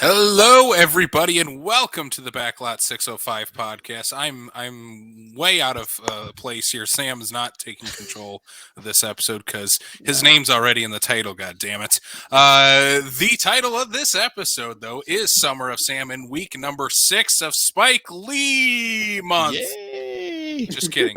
Hello, everybody, and welcome to the Backlot 605 podcast. I'm way out of place here. Sam is not taking control of this episode because his name's already in the title. God damn it! The title of this episode, though, is Summer of Sam in week number 6 of Spike Lee month. Yay! Just kidding.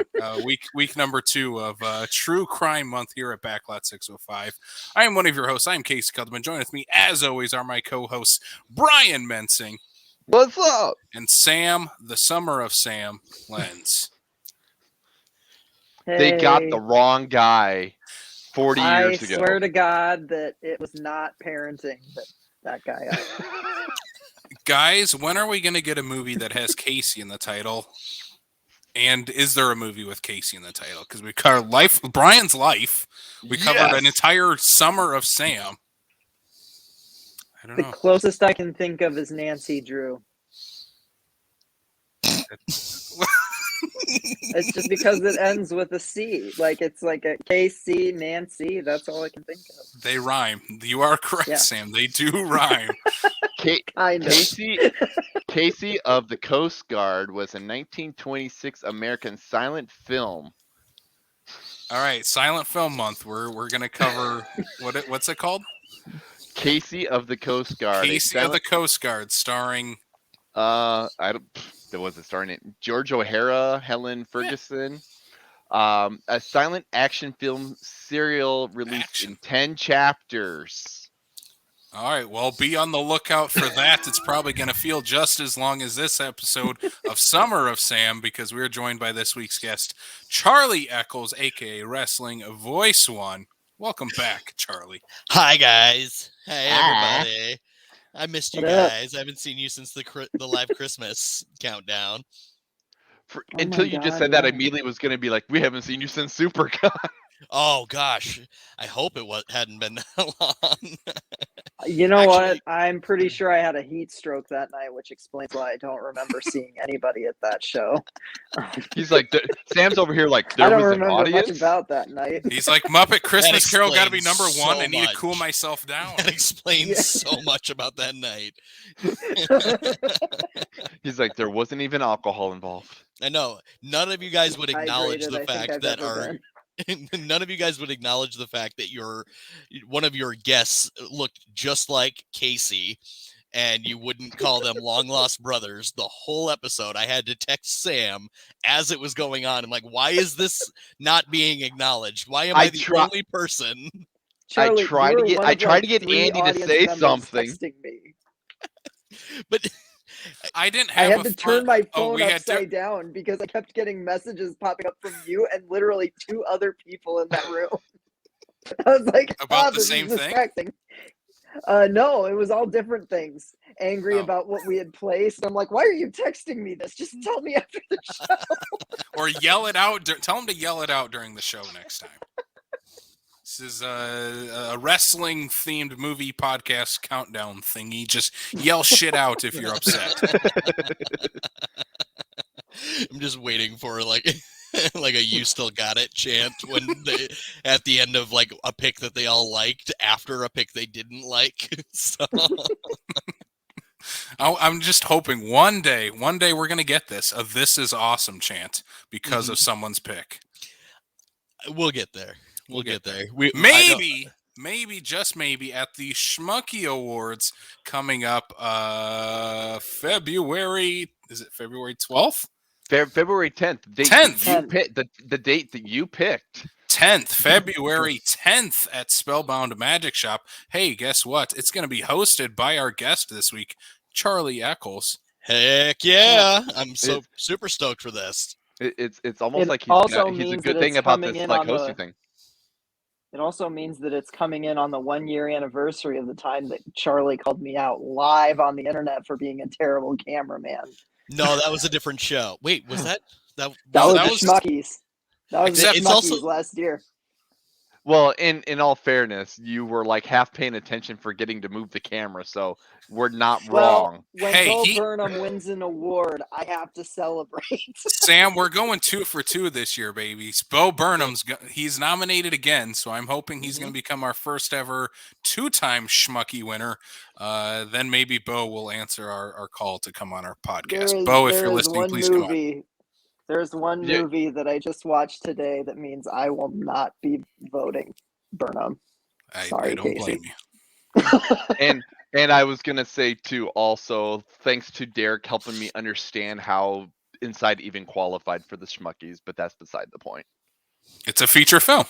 Week number 2 of True Crime Month here at Backlot 605. I am one of your hosts. I am Casey Cudman. Join with me, as always, are my co-hosts Brian Mensing. What's up? And Sam, the Summer of Sam Lenz. Hey, They got the wrong guy 40 years ago. I swear to God that it was not parenting that guy up. Guys, when are we going to get a movie that has Casey in the title? And is there a movie with Casey in the title? Because we covered Brian's life. We covered an entire Summer of Sam. I don't know. The closest I can think of is Nancy Drew. It's just because it ends with a C. Like it's like a KC, Nancy. That's all I can think of. They rhyme. You are correct, Sam. They do rhyme. Casey of the Coast Guard was a 1926 American silent film. All right, Silent Film Month. We're gonna cover what's it called? Casey of the Coast Guard. Casey of the Coast Guard, starring. There was a starring it. George O'Hara, Helen Ferguson. A silent action film serial released in 10 chapters. All right, well, be on the lookout for that. It's probably going to feel just as long as this episode of Summer of Sam, because we're joined by this week's guest, Charlie Eccles, a.k.a. Wrestling Voice One. Welcome back, Charlie. Hi, guys. Hey, everybody. I missed you guys. I haven't seen you since the live Christmas countdown. Until you just said that, I immediately was going to be like, we haven't seen you since SuperCon. Oh, gosh. I hope it hadn't been that long. You know what? I'm pretty sure I had a heat stroke that night, which explains why I don't remember seeing anybody at that show. He's like, Sam's over here like, there I don't was an remember audience? much about that night. He's like, Muppet Christmas Carol got to be explains number one. so I need to much. cool myself down. That explains so much about that night. He's like, there wasn't even alcohol involved. I know. None of you guys would acknowledge Hydrated, the I think fact I've that ever our... been. None of you guys would acknowledge the fact that one of your guests looked just like Casey, and you wouldn't call them long lost brothers. The whole episode, I had to text Sam as it was going on. I'm like, why is this not being acknowledged? Why am I the only person? Charlie, I tried to get three Andy to audience say members something. texting me. But I didn't I have had to turn my phone had upside down because I kept getting messages popping up from you and literally 2 other people in that room. I was like, About the this same is thing? distracting. No, it was all different things. Angry about what we had placed. I'm like, why are you texting me this? Just tell me after the show. Or yell it out. Tell him to yell it out during the show next time. This is a wrestling-themed movie podcast countdown thingy. Just yell shit out if you're upset. I'm just waiting for like a "you still got it" chant when they at the end of like a pick that they all liked after a pick they didn't like. So I'm just hoping one day we're gonna get a "This is awesome" chant because of someone's pick. We'll get there. We'll get there. Maybe, just maybe, at the Schmucky Awards coming up February. Is it February 12th? February 10th. 10th. The date that you picked. 10th, February 10th at Spellbound Magic Shop. Hey, guess what? It's going to be hosted by our guest this week, Charlie Eccles. Heck yeah. I'm super stoked for this. It's almost like he's a good thing about this like hosting thing. It also means that it's coming in on the 1-year anniversary of the time that Charlie called me out live on the internet for being a terrible cameraman. No, that was a different show. Wait, was that was the Schmuckies. That was the Schmuckies last year. Well, in all fairness, you were like half paying attention forgetting to move the camera, so we're not Well, wrong. when Hey, Bo Burnham wins an award, I have to celebrate. Sam, we're going 2 for 2 this year, babies. Bo Burnham's he's nominated again, so I'm hoping he's going to become our first ever 2-time Schmucky winner. Then maybe Bo will answer our call to come on our podcast. Bo, if you're listening, please come on. There's one Yeah. movie that I just watched today that means I will not be voting Burnham. Sorry, I don't Casey. blame you. And I was gonna say too, also thanks to Derek helping me understand how Inside even qualified for the Schmuckies, but that's beside the point. It's a feature film.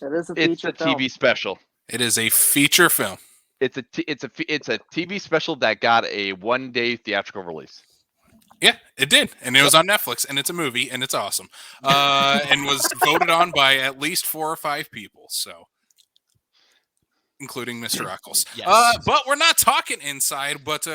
It is a It's feature a film. TV special. It is a feature film. It's a TV special that got a 1-day theatrical release. Yeah, it did, and it was on Netflix, and it's a movie, and it's awesome, and was voted on by at least 4 or 5 people, so including Mr. Eccles. Yes. But we're not talking inside, but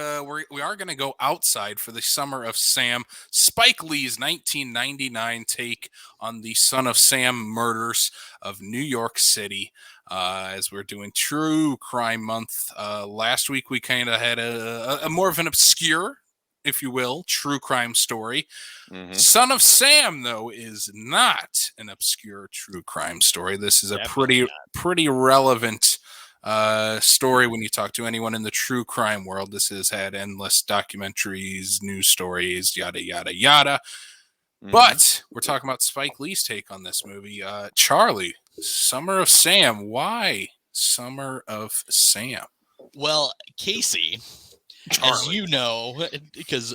we are going to go outside for the Summer of Sam, Spike Lee's 1999 take on the Son of Sam murders of New York City. As we're doing True Crime Month, last week we kind of had a more of an obscure, if you will, true crime story. Mhm. Son of Sam, though, is not an obscure true crime story. This is a pretty relevant story when you talk to anyone in the true crime world. This has had endless documentaries, news stories, yada, yada, yada. Mhm. But we're talking about Spike Lee's take on this movie. Charlie, Summer of Sam. Why Summer of Sam? Well, Casey, as Charlie. you know, because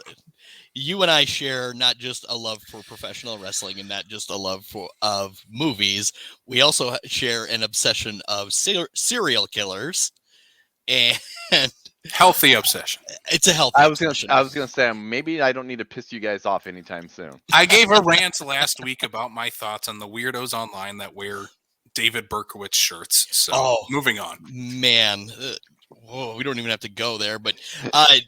you and I share not just a love for professional wrestling and not just a love of movies, we also share an obsession of serial killers, and Healthy obsession. it's a healthy I was obsession. gonna say maybe I don't need to piss you guys off anytime soon. I gave a rant last week about my thoughts on the weirdos online that wear David Berkowitz shirts. So moving on. Man, we don't even have to go there, but I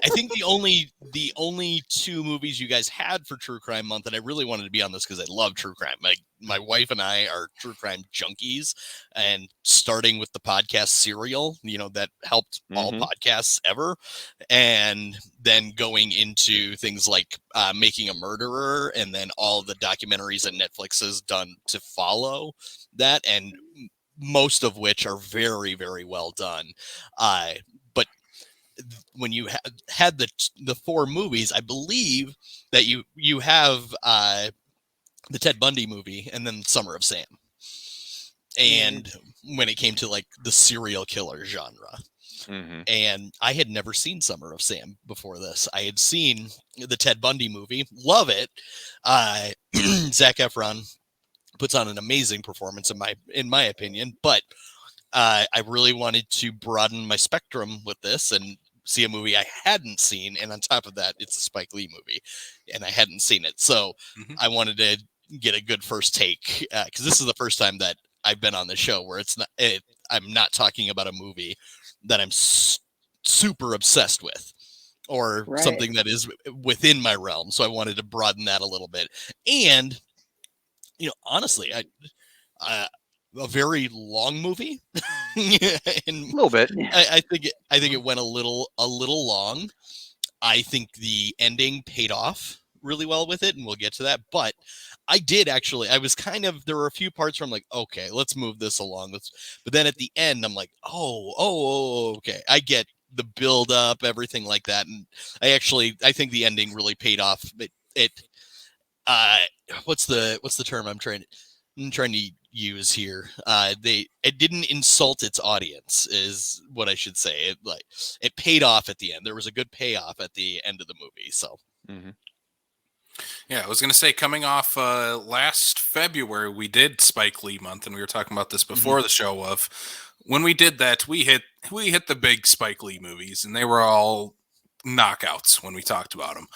think the only 2 movies you guys had for True Crime Month, and I really wanted to be on this because I love true crime. My wife and I are true crime junkies, and starting with the podcast Serial, that helped all podcasts ever, and then going into things like Making a Murderer, and then all the documentaries that Netflix has done to follow that, and most of which are very, very well done. But when you had the 4 movies, I believe that you have the Ted Bundy movie and then Summer of Sam. And when it came to like the serial killer genre, and I had never seen Summer of Sam before this. I had seen the Ted Bundy movie, love it. Zac Efron puts on an amazing performance in my opinion, but I really wanted to broaden my spectrum with this and see a movie I hadn't seen, and on top of that, it's a Spike Lee movie, and I hadn't seen it, so I wanted to get a good first take, because this is the first time that I've been on the show where I'm not talking about a movie that I'm super obsessed with, or something that is within my realm, so I wanted to broaden that a little bit, and honestly, a very long movie. A little bit. I think it went a little long. I think the ending paid off really well with it, and we'll get to that. But I was there were a few parts where I'm like, okay, let's move this along. But then at the end, I'm like, okay, I get the build up, everything like that, and I think the ending really paid off. But what's the term I'm trying to use here? It didn't insult its audience, is what I should say. It paid off at the end. There was a good payoff at the end of the movie. So. Yeah, I was going to say, coming off last February, we did Spike Lee month, and we were talking about this before the show. Of when we did that, we hit the big Spike Lee movies, and they were all knockouts when we talked about them.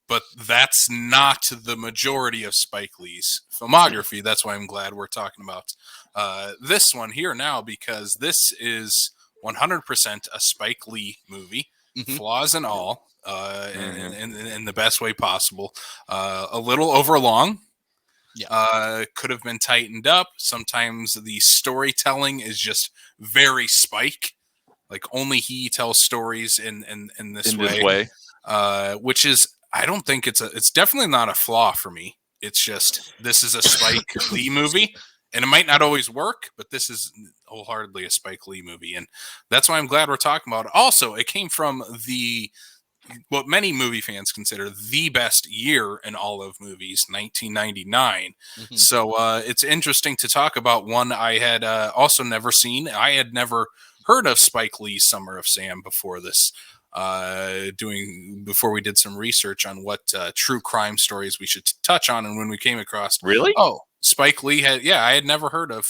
But that's not the majority of Spike Lee's filmography. That's why I'm glad we're talking about this one here now, because this is 100% a Spike Lee movie, flaws and all. In the best way possible. A little overlong, Could have been tightened up. Sometimes the storytelling is just very Spike. Like only he tells stories in this way. Which is, I don't think it's definitely not a flaw for me. It's just, this is a Spike Lee movie, and it might not always work, but this is wholeheartedly a Spike Lee movie, and that's why I'm glad we're talking about it. Also, it came from what many movie fans consider the best year in all of movies, 1999. Mm-hmm. So it's interesting to talk about one I had also never seen. I had never heard of Spike Lee's Summer of Sam before this. Before we did some research on what true crime stories we should touch on, and when we came across, Spike Lee I had never heard of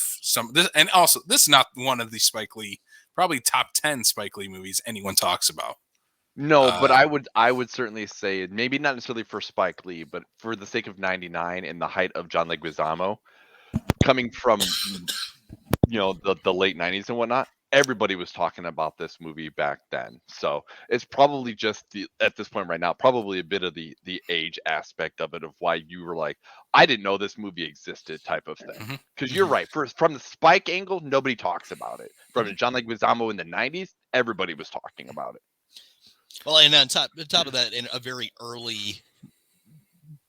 this, and also this is not one of the Spike Lee, probably top 10 Spike Lee movies anyone talks about. No, but I would certainly say, maybe not necessarily for Spike Lee, but for the sake of 99 and the height of John Leguizamo, coming from the late 90s and whatnot, everybody was talking about this movie back then. So it's probably just at this point right now, probably a bit of the age aspect of it, of why you were like, I didn't know this movie existed type of thing. Because you're right. From the Spike angle, nobody talks about it. From John Leguizamo in the 90s, everybody was talking about it. Well, and on top of that, in a very early,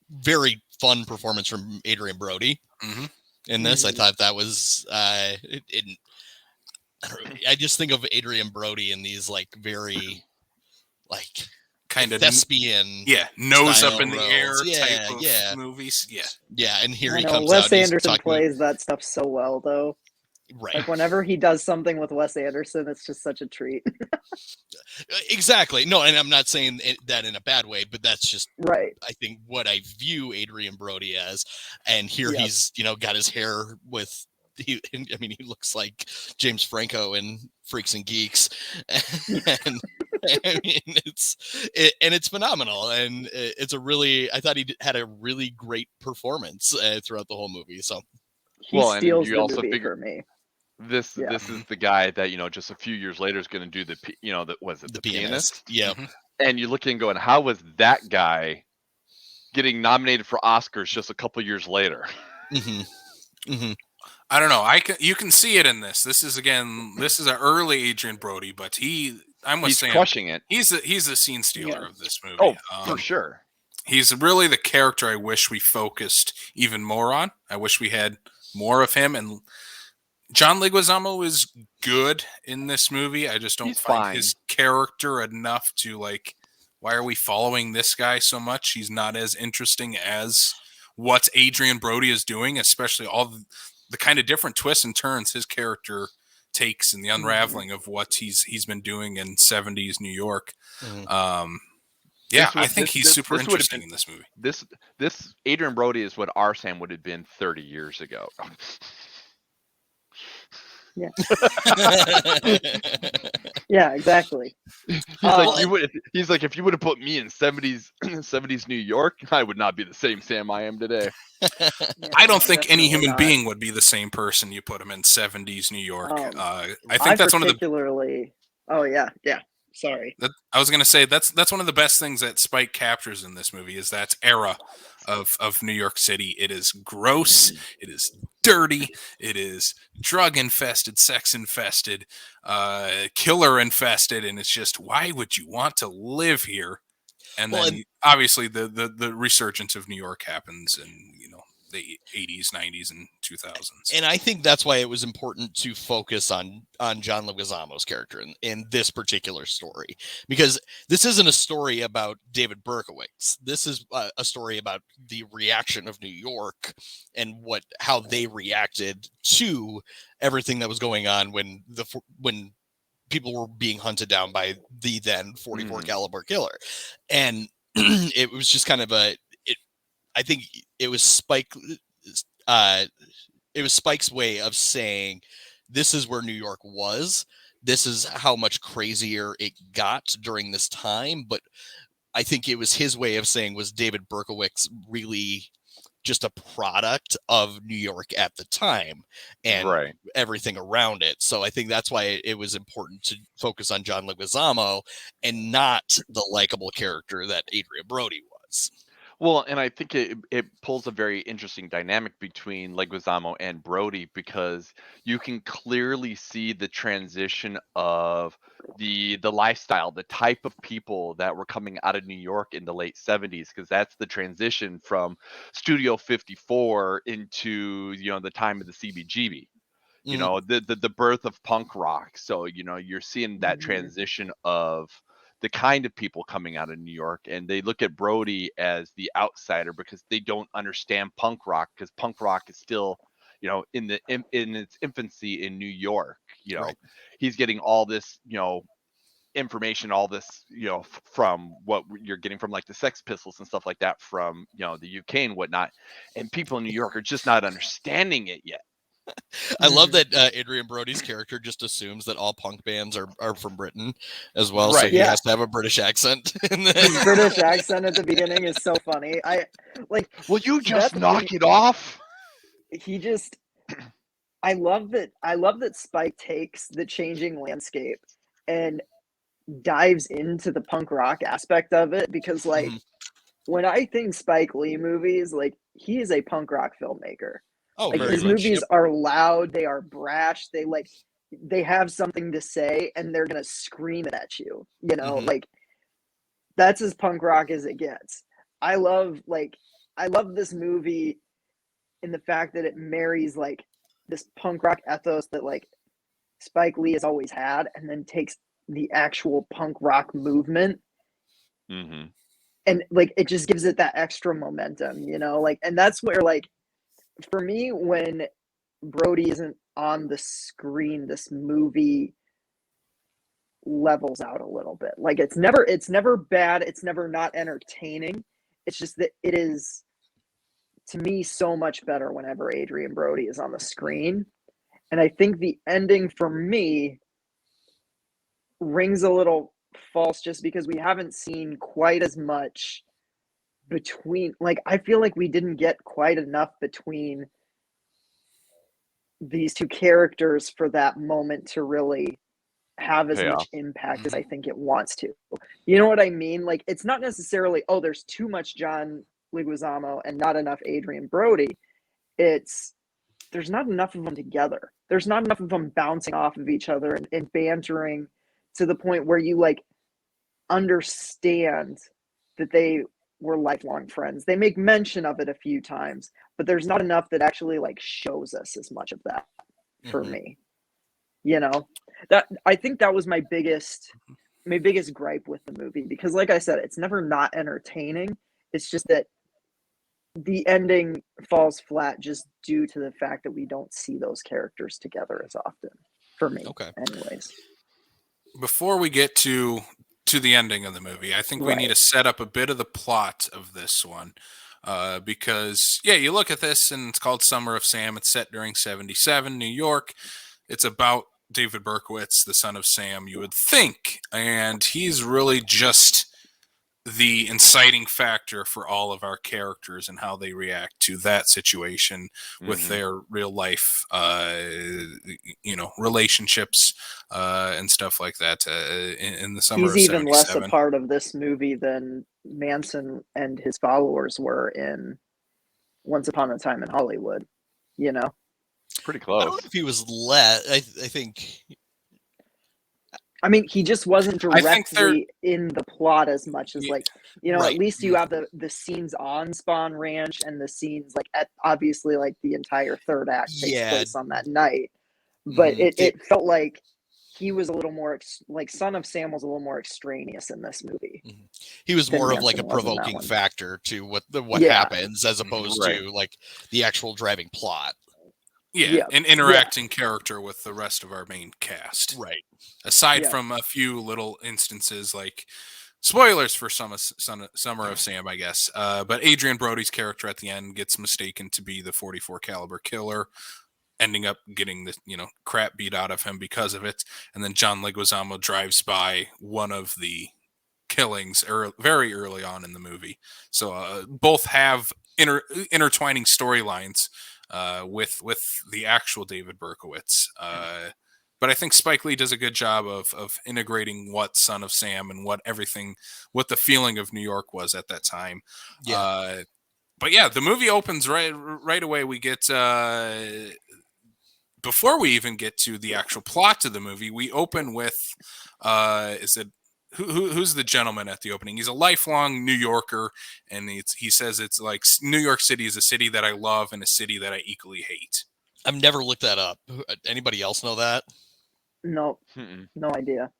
very fun performance from Adrian Brody in this, I thought that was I just think of Adrian Brody in these like very like kind of thespian, nose up in the air type of movies. And here he comes Wes out. Anderson plays that stuff so well, though. Right. Like whenever he does something with Wes Anderson, it's just such a treat. Exactly. No, and I'm not saying that in a bad way, but that's just right. I think what I view Adrian Brody as, and here he's got his hair with. He looks like James Franco in Freaks and Geeks, and I mean it's phenomenal, and it's I thought he had a really great performance throughout the whole movie. So he steals the movie for me. This is the guy that just a few years later is going to do the pianist. Yeah, and you're looking going, how was that guy getting nominated for Oscars just a couple years later? I don't know. You can see it in this. This is an early Adrian Brody, but he's crushing it. He's a scene stealer of this movie. Oh, for sure. He's really the character I wish we focused even more on. I wish we had more of him. And John Leguizamo is good in this movie. I just don't find his character enough to like, why are we following this guy so much? He's not as interesting as what Adrian Brody is doing, especially all the kind of different twists and turns his character takes and the unraveling of what he's been doing in 70s New York. I think he's super interesting in this movie. This Adrian Brody is what our Sam would have been 30 years ago. Yeah. Yeah, exactly. He's like, if you would have put me in 70s New York, I would not be the same Sam I am today. I don't think any human being would be the same person you put him in 70s New York. I think that's one of the. Oh yeah. Sorry. I was going to say that's one of the best things that Spike captures in this movie is that era of New York City. It is gross. It is dirty. It is drug infested, sex infested, killer infested, and it's just, why would you want to live here? And then obviously the resurgence of New York happens in the 80s, 90s, and 2000s. And I think that's why it was important to focus on John Leguizamo's character in this particular story, because this isn't a story about David Berkowitz. This is a story about the reaction of New York and how they reacted to everything that was going on when people were being hunted down by the then 44 caliber killer. And it was just kind of I think it was Spike's way of saying, this is where New York was. This is how much crazier it got during this time. But I think it was his way of saying, was David Berkowitz really just a product of New York at the time and everything around it? So I think that's why it was important to focus on John Leguizamo and not the likable character that Adrian Brody was. Well, and I think it pulls a very interesting dynamic between Leguizamo and Brody because you can clearly see the transition of the lifestyle, the type of people that were coming out of New York in the late 70s, because that's the transition from Studio 54 into, the time of the CBGB. Mhm. The birth of punk rock. So, you're seeing that transition of the kind of people coming out of New York, and they look at Brody as the outsider because they don't understand punk rock, because punk rock is still, in its infancy in New York. Right. He's getting all this, information, all this, from what you're getting from like the Sex Pistols and stuff like that from, the UK and whatnot, and people in New York are just not understanding it yet. I love that Adrian Brody's character just assumes that all punk bands are from Britain as well, so Right. he Yeah. has to have a British accent. His British accent at the beginning is so funny. Will you just that's knock it off? he just I love that Spike takes the changing landscape and dives into the punk rock aspect of it, because like Mhm. when I think Spike Lee movies, like he is a punk rock filmmaker. Oh, Like very his much. movies Yep. are loud, they are brash, they have something to say and they're gonna scream it at you. Mhm. Like that's as punk rock as it gets. I love this movie in the fact that it marries like this punk rock ethos that like Spike Lee has always had, and then takes the actual punk rock movement Mm-hmm. and like it just gives it that extra momentum, like, and that's where like for me when Brody isn't on the screen, this movie levels out a little bit. Like it's never bad, it's never not entertaining. It's just that it is, to me, so much better whenever Adrian Brody is on the screen. And I think the ending for me rings a little false just because we haven't seen quite as much between, like, I feel like we didn't get quite enough between these two characters for that moment to really have as much impact as I think it wants to. You know what I mean? Like, it's not necessarily, oh, there's too much John Leguizamo and not enough Adrian Brody. It's there's not enough of them together. There's not enough of them bouncing off of each other and bantering to the point where you like understand that they were lifelong friends. They make mention of it a few times, but there's not enough that actually like shows us as much of that for Mhm. me. That I think that was my biggest gripe with the movie, because like I said, it's never not entertaining. It's just that the ending falls flat just due to the fact that we don't see those characters together as often, for me. Okay. Anyways. Before we get to the ending of the movie, I think we need to set up a bit of the plot of this one. Because you look at this and it's called Summer of Sam. It's set during 77 New York. It's about David Berkowitz, the son of Sam, you would think. And he's really just the inciting factor for all of our characters and how they react to that situation with their real life, relationships and stuff like that in the summer He's of even less a 77. part of this movie than Manson and his followers were in Once Upon a Time in Hollywood. Pretty I close. don't know if he was I think. I mean, he just wasn't I think directly in the plot as much as like, Right. at least you have the scenes on Spawn Ranch and the scenes like at obviously like the entire third act takes place on that night. But it felt like he was a little more like Son of Sam was a little more extraneous in this movie. He was than more of like a Manson was in that provoking one. factor to what happens as opposed Right. to like the actual driving plot. An interacting character with the rest of our main cast. Right. Aside from a few little instances like spoilers for Summer of Sam, I guess. But Adrian Brody's character at the end gets mistaken to be the 44 caliber killer, ending up getting the crap beat out of him because of it. And then John Leguizamo drives by one of the killings very early on in the movie. So both have intertwining storylines with the actual David Berkowitz. But I think Spike Lee does a good job of integrating what Son of Sam and what the feeling of New York was at that time. Yeah. But yeah, the movie opens right away. We get before we even get to the actual plot of the movie, we open with who's the gentleman at the opening? He's a lifelong New Yorker, and he says it's like New York City is a city that I love and a city that I equally hate. I've never looked that up. Anybody else know that? No, no idea.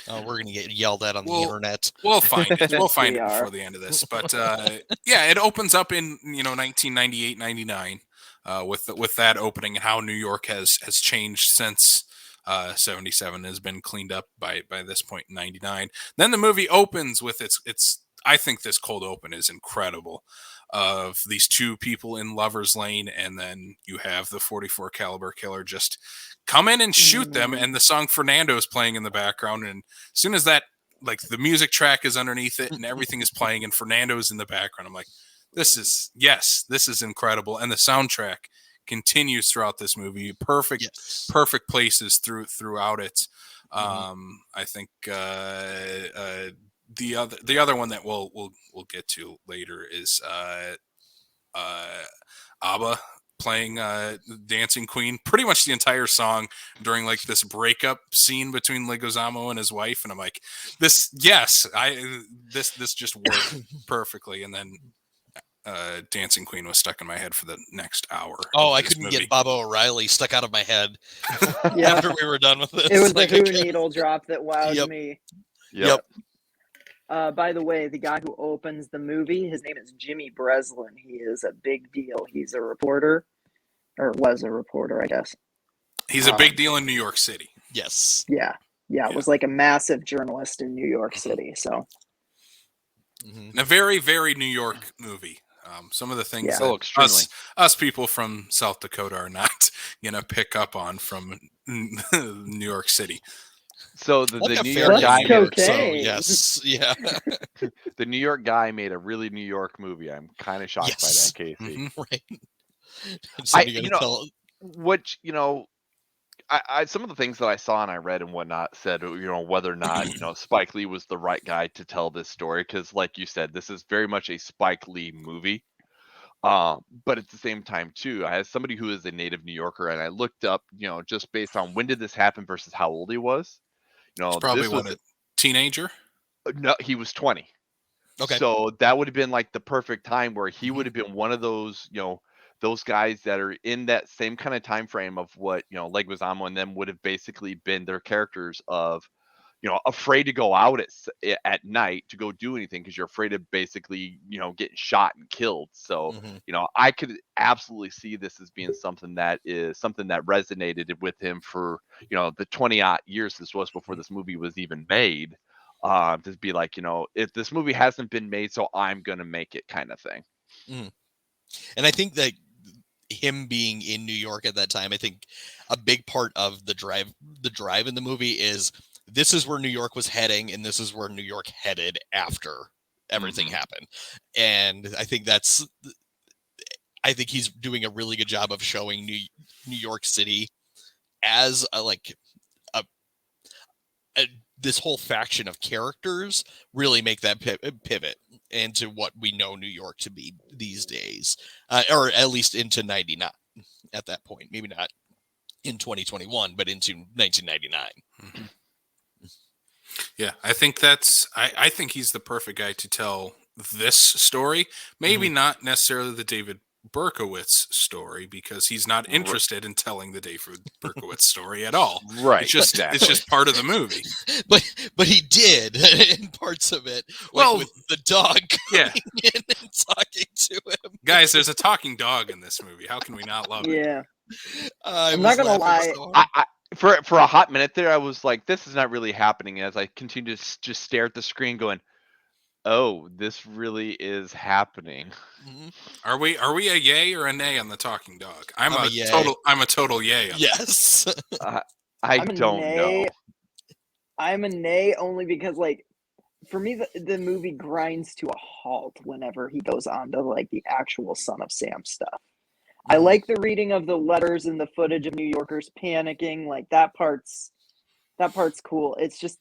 Oh, we're gonna get yelled at on the internet. We'll find it. We'll find We it before are. the end of this. But yeah, it opens up in 1998, 99 with that opening and how New York has changed since 77 has been cleaned up by this point in 99. Then the movie opens with its I think this cold open is incredible, of these two people in Lover's Lane, and then you have the 44 caliber killer just come in and shoot them, and the song Fernando is playing in the background, and as soon as that, like, the music track is underneath it and everything is playing and Fernando's in the background, I'm like, this is incredible. And the soundtrack continues throughout this movie. Perfect places throughout it. I think the other one that we'll get to later is ABBA playing Dancing Queen pretty much the entire song during like this breakup scene between Leguizamo and his wife, and I'm like, this just worked perfectly. And then Dancing Queen was stuck in my head for the next hour. Oh, I couldn't get Bob O'Reilly stuck out of my head Yeah. after we were done with this. It was Like, the Who needle drop that wowed me. Yep. By the way, the guy who opens the movie, his name is Jimmy Breslin. He is a big deal. He's a reporter, or was a reporter, I guess. He's a big deal in New York City. Yes. Yeah. Was like a massive journalist in New York City. So a very, very New York movie. Some of the things that us people from South Dakota are not gonna pick up on from New York City. So the New York guy, yes, yeah. The New York guy made a really New York movie. I'm kind of shocked by that, Casey. Right. I some of the things that I saw and I read and whatnot said, whether or not Spike Lee was the right guy to tell this story, because like you said, this is very much a Spike Lee movie. But at the same time too, as somebody who is a native New Yorker, and I looked up, just based on when did this happen versus how old he was. It's probably a teenager. No, he was 20. Okay. So that would have been like the perfect time where he would have been one of those, those guys that are in that same kind of time frame of what, Leguizamo and them would have basically been their characters of, afraid to go out at night to go do anything because you're afraid of basically, getting shot and killed. So, I could absolutely see this as being something that resonated with him for, the 20-odd years this was before this movie was even made. To be like, if this movie hasn't been made, so I'm going to make it kind of thing. And I think that him being in New York at that time, I think a big part of the drive in the movie is this is where New York was heading, and this is where New York headed after everything happened. And I think he's doing a really good job of showing New York City as this whole faction of characters really make that pivot into what we know New York to be these days, or at least into 99 at that point. Maybe not in 2021, but into 1999. Yeah, I think I think he's the perfect guy to tell this story. Maybe not necessarily the David Berkowitz story, because he's not interested in telling the David Berkowitz story at all. Right. It's just part of the movie. But he did in parts of it. With the dog coming in and talking to him. Guys, there's a talking dog in this movie. How can we not love it? Yeah. I'm not gonna lie. For a hot minute there, I was like, this is not really happening. As I continued to just stare at the screen going, oh, this really is happening. Are we a yay or a nay on the talking dog? I'm a total yay. Yes. I don't know. I'm a nay only because, like, for me, the movie grinds to a halt whenever he goes on to like the actual Son of Sam stuff. I like the reading of the letters and the footage of New Yorkers panicking. Like that part's cool. It's just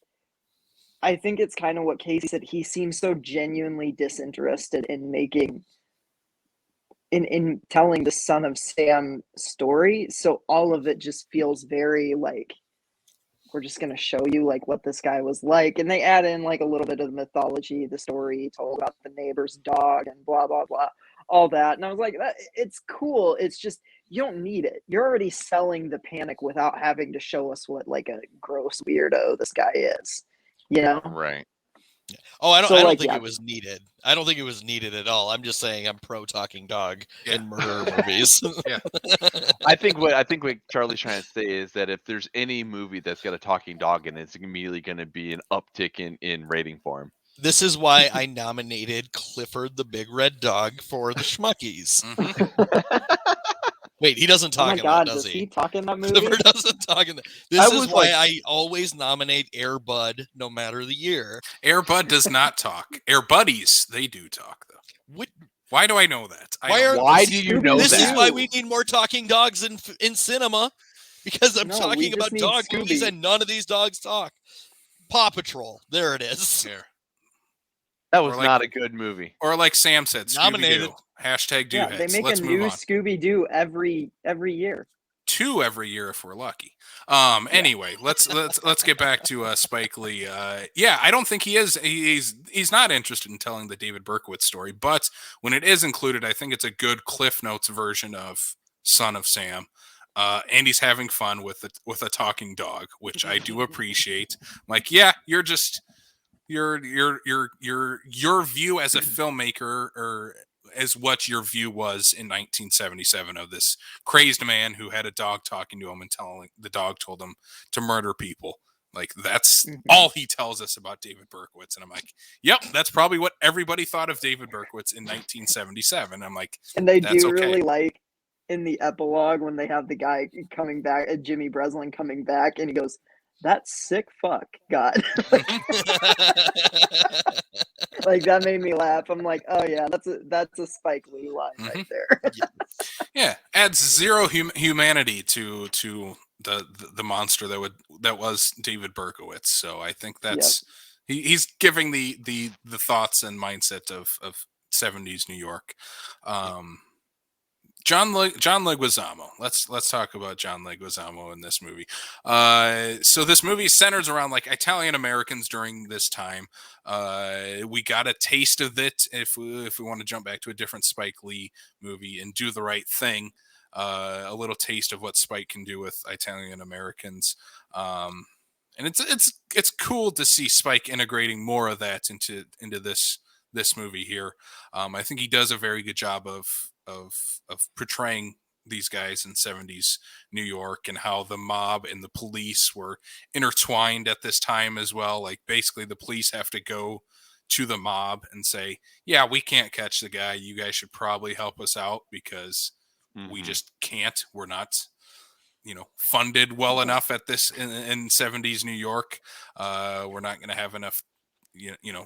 I think it's kind of what Casey said. He seems so genuinely disinterested in telling the Son of Sam story. So all of it just feels very like we're just gonna show you like what this guy was like, and they add in like a little bit of the mythology, the story he told about the neighbor's dog and blah blah blah, all that. And I was like, it's cool. It's just you don't need it. You're already selling the panic without having to show us what like a gross weirdo this guy is. You know? Right. Oh, I don't like, think yeah. it was needed. I don't think it was needed at all. I'm just saying I'm pro talking dog Yeah. in murder movies. Yeah. I think what Charlie's trying to say is that if there's any movie that's got a talking dog in it, it's immediately going to be an uptick in rating for him. This is why I nominated Clifford the Big Red Dog for the Schmuckies. Wait, he doesn't talk Oh my in god, that, does does he? he talk in that movie? Clifford doesn't talk in that. This I is was why like- I always nominate Air Bud no matter the year. Air Bud does not talk. Air Buddies, they do talk though. What, Why do I know that? I Why don't are- know. Why do you know this that? is why we need more talking dogs in cinema, because I'm No, we talking just about need dog movies Scooby. and none of these dogs talk. Paw Patrol, there it is. Here. That was Or like- not a good movie. Or like Sam said, Nominated. Scooby-Doo. Hashtag do Yeah, they heads. make Let's a move new on. Scooby-Doo every year. 2 every year if we're lucky. Anyway, let's get back to Spike Lee. Yeah, I don't think he is. He's not interested in telling the David Berkowitz story, but when it is included, I think it's a good Cliff Notes version of Son of Sam. And he's having fun with a talking dog, which I do appreciate. Like, yeah, you're just your view as a filmmaker or as what your view was in 1977 of this crazed man who had a dog talking to him and telling the dog told him to murder people. Like that's all he tells us about David Berkowitz. And I'm like, yep, that's probably what everybody thought of David Berkowitz in 1977. I'm like, And they That's do okay. really like in the epilogue when they have the guy coming back, Jimmy Breslin coming back, and he goes, "That sick fuck, God." Like that made me laugh. I'm like, oh yeah, that's a Spike Lee line right there. yeah, adds zero humanity to the monster that was David Berkowitz. So I think that's he's giving the thoughts and mindset of 70s New York. John Leguizamo. Let's talk about John Leguizamo in this movie. So this movie centers around like Italian Americans during this time. We got a taste of it if we want to jump back to a different Spike Lee movie and Do the Right Thing. A little taste of what Spike can do with Italian Americans. And it's cool to see Spike integrating more of that into this movie here. I think he does a very good job of portraying these guys in 70s New York and how the mob and the police were intertwined at this time as well. Like basically the police have to go to the mob and say, yeah, we can't catch the guy. You guys should probably help us out because we just can't. We're not, funded well enough at this in 70s New York. We're not going to have enough,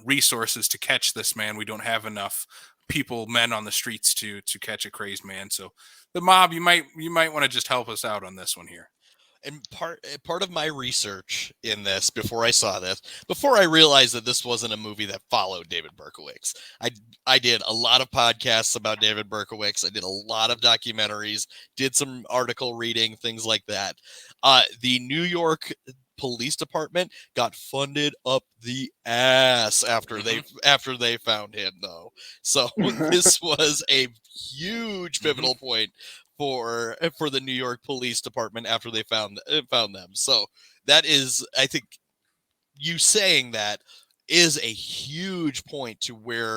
resources to catch this man. We don't have enough men on the streets to catch a crazed man. So the mob, you might want to just help us out on this one here. And part of my research in this, before I realized that this wasn't a movie that followed David Berkowitz, I did a lot of podcasts about David Berkowitz. I did a lot of documentaries, did some article reading, things like that. The New York Police Department got funded up the ass after they found him, though. So this was a huge pivotal point for the New York Police Department after they found them. So that is, I think, you saying that is a huge point to what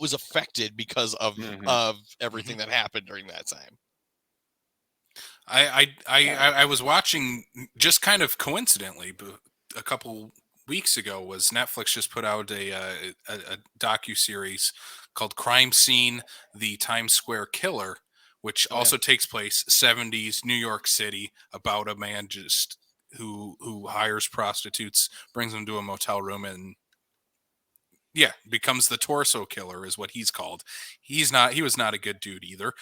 was affected because of everything that happened during that time. I was watching just kind of coincidentally, but a couple weeks ago was Netflix just put out a docu-series called Crime Scene: The Times Square Killer, which also takes place 70s New York City, about a man just who hires prostitutes, brings them to a motel room, and Yeah, becomes the torso killer is what he's called. He was not a good dude either.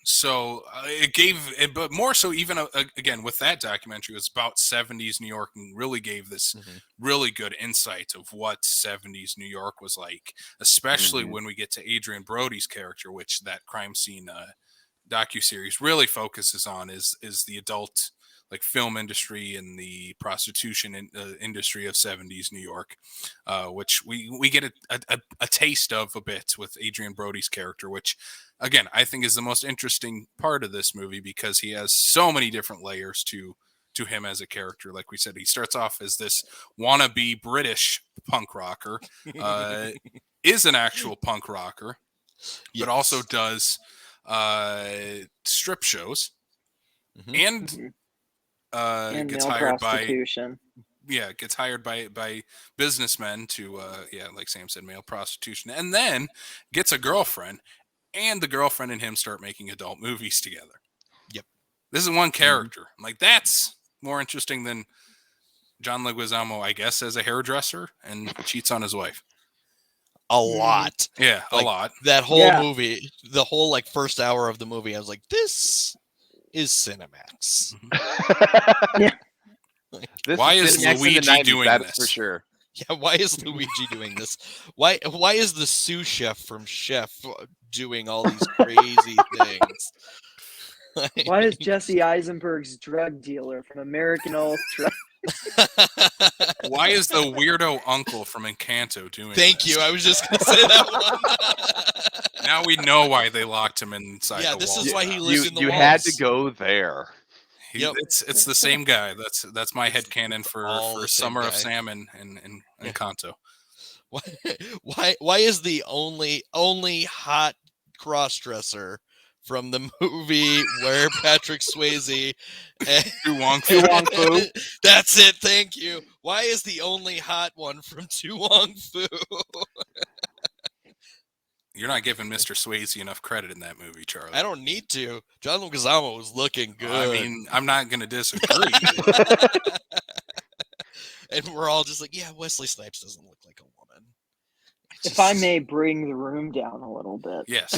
So it gave, but more so even again with that documentary, it was about 70s New York and really gave this really good insight of what 70s New York was like, especially when we get to Adrian Brody's character, which that crime scene docuseries really focuses on is the adult like film industry and the prostitution industry of 70s New York, which we get a taste of a bit with Adrian Brody's character, which again I think is the most interesting part of this movie because he has so many different layers to him as a character. Like we said, he starts off as this wannabe British punk rocker, is an actual punk rocker, but also does strip shows and gets hired gets hired by businessmen to like Sam said, male prostitution, and then gets a girlfriend, and the girlfriend and him start making adult movies together. Yep. This is one character. I'm like, that's more interesting than John Leguizamo, I guess, as a hairdresser and cheats on his wife. A lot. Yeah, a lot. That whole movie, the whole like first hour of the movie, I was like, this is Cinemax. Why is Luigi doing this? For sure. Yeah, why is Luigi doing this? Why is the sous chef from Chef doing all these crazy things? Why is Jesse Eisenberg's drug dealer from American Ultra? Why is the weirdo uncle from Encanto doing Thank this? you. I was just going to say that one. Now we know why they locked him inside the this walls. is why he lives in the You walls. had to go there. It's the same guy. That's my headcanon for Summer of Sam and Encanto. Why is the only hot crossdresser from the movie where Patrick Swayze Tu Wong Fu. That's it, thank you. Why is the only hot one from Tu Wong Fu? You're not giving Mr. Swayze enough credit in that movie, Charlie. I don't need to. John Leguizamo was looking good. I mean, I'm not going to disagree. And we're all just like, yeah, Wesley Snipes doesn't look like a woman. If I may bring the room down a little bit. Yes.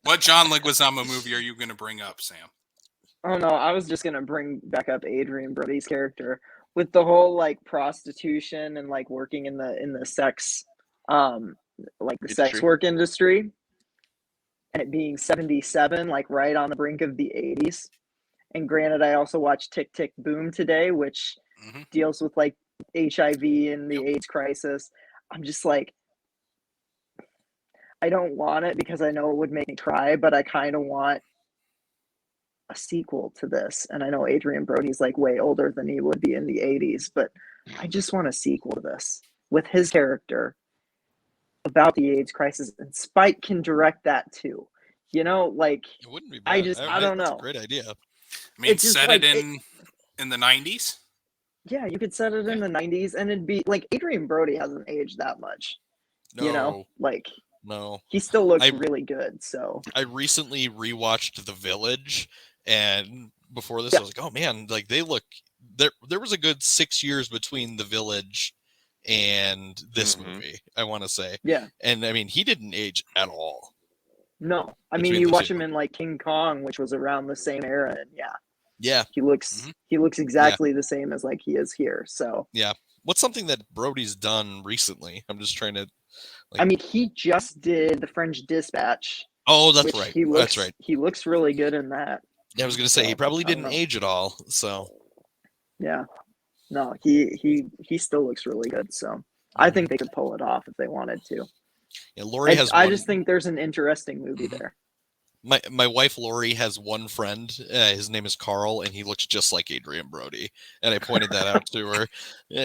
What John Leguizamo movie are you going to bring up, Sam? Oh no, I was just gonna bring back up Adrian Brody's character with the whole like prostitution and like working in the sex, like the sex work industry, and it being 77, like right on the brink of the 80s. And granted, I also watched Tick Tick Boom today, which deals with like HIV and the AIDS crisis. I'm just like, I don't want it because I know it would make me cry, but I kind of want a sequel to this. And I know Adrian Brody's like way older than he would be in the 80s, but I just want a sequel to this with his character about the AIDS crisis, and Spike can direct that too. You know, like it wouldn't be bad. I don't know. That's a great idea. I mean, set like, it in the 90s. Yeah, you could set it in the 90s, and it'd be like Adrian Brody hasn't aged that much. No, you know, like no, he still looks really good. So I recently rewatched The Village, and before this, I was like, oh man, like they look. There was a good 6 years between The Village and this movie. I want to say, and I mean, he didn't age at all. No, I mean, you watch him in like King Kong, which was around the same era, and he looks exactly the same as like he is here. So what's something that Brody's done recently? I'm just trying to. I mean, he just did The French Dispatch. Oh, that's right. That's right. He looks really good in that. Yeah, I was gonna say he probably didn't age at all. So yeah, no, he still looks really good. So I think they could pull it off if they wanted to. Yeah, Lori has. I just think there's an interesting movie there. My wife Lori has one friend. His name is Carl, and he looks just like Adrian Brody. And I pointed that out to her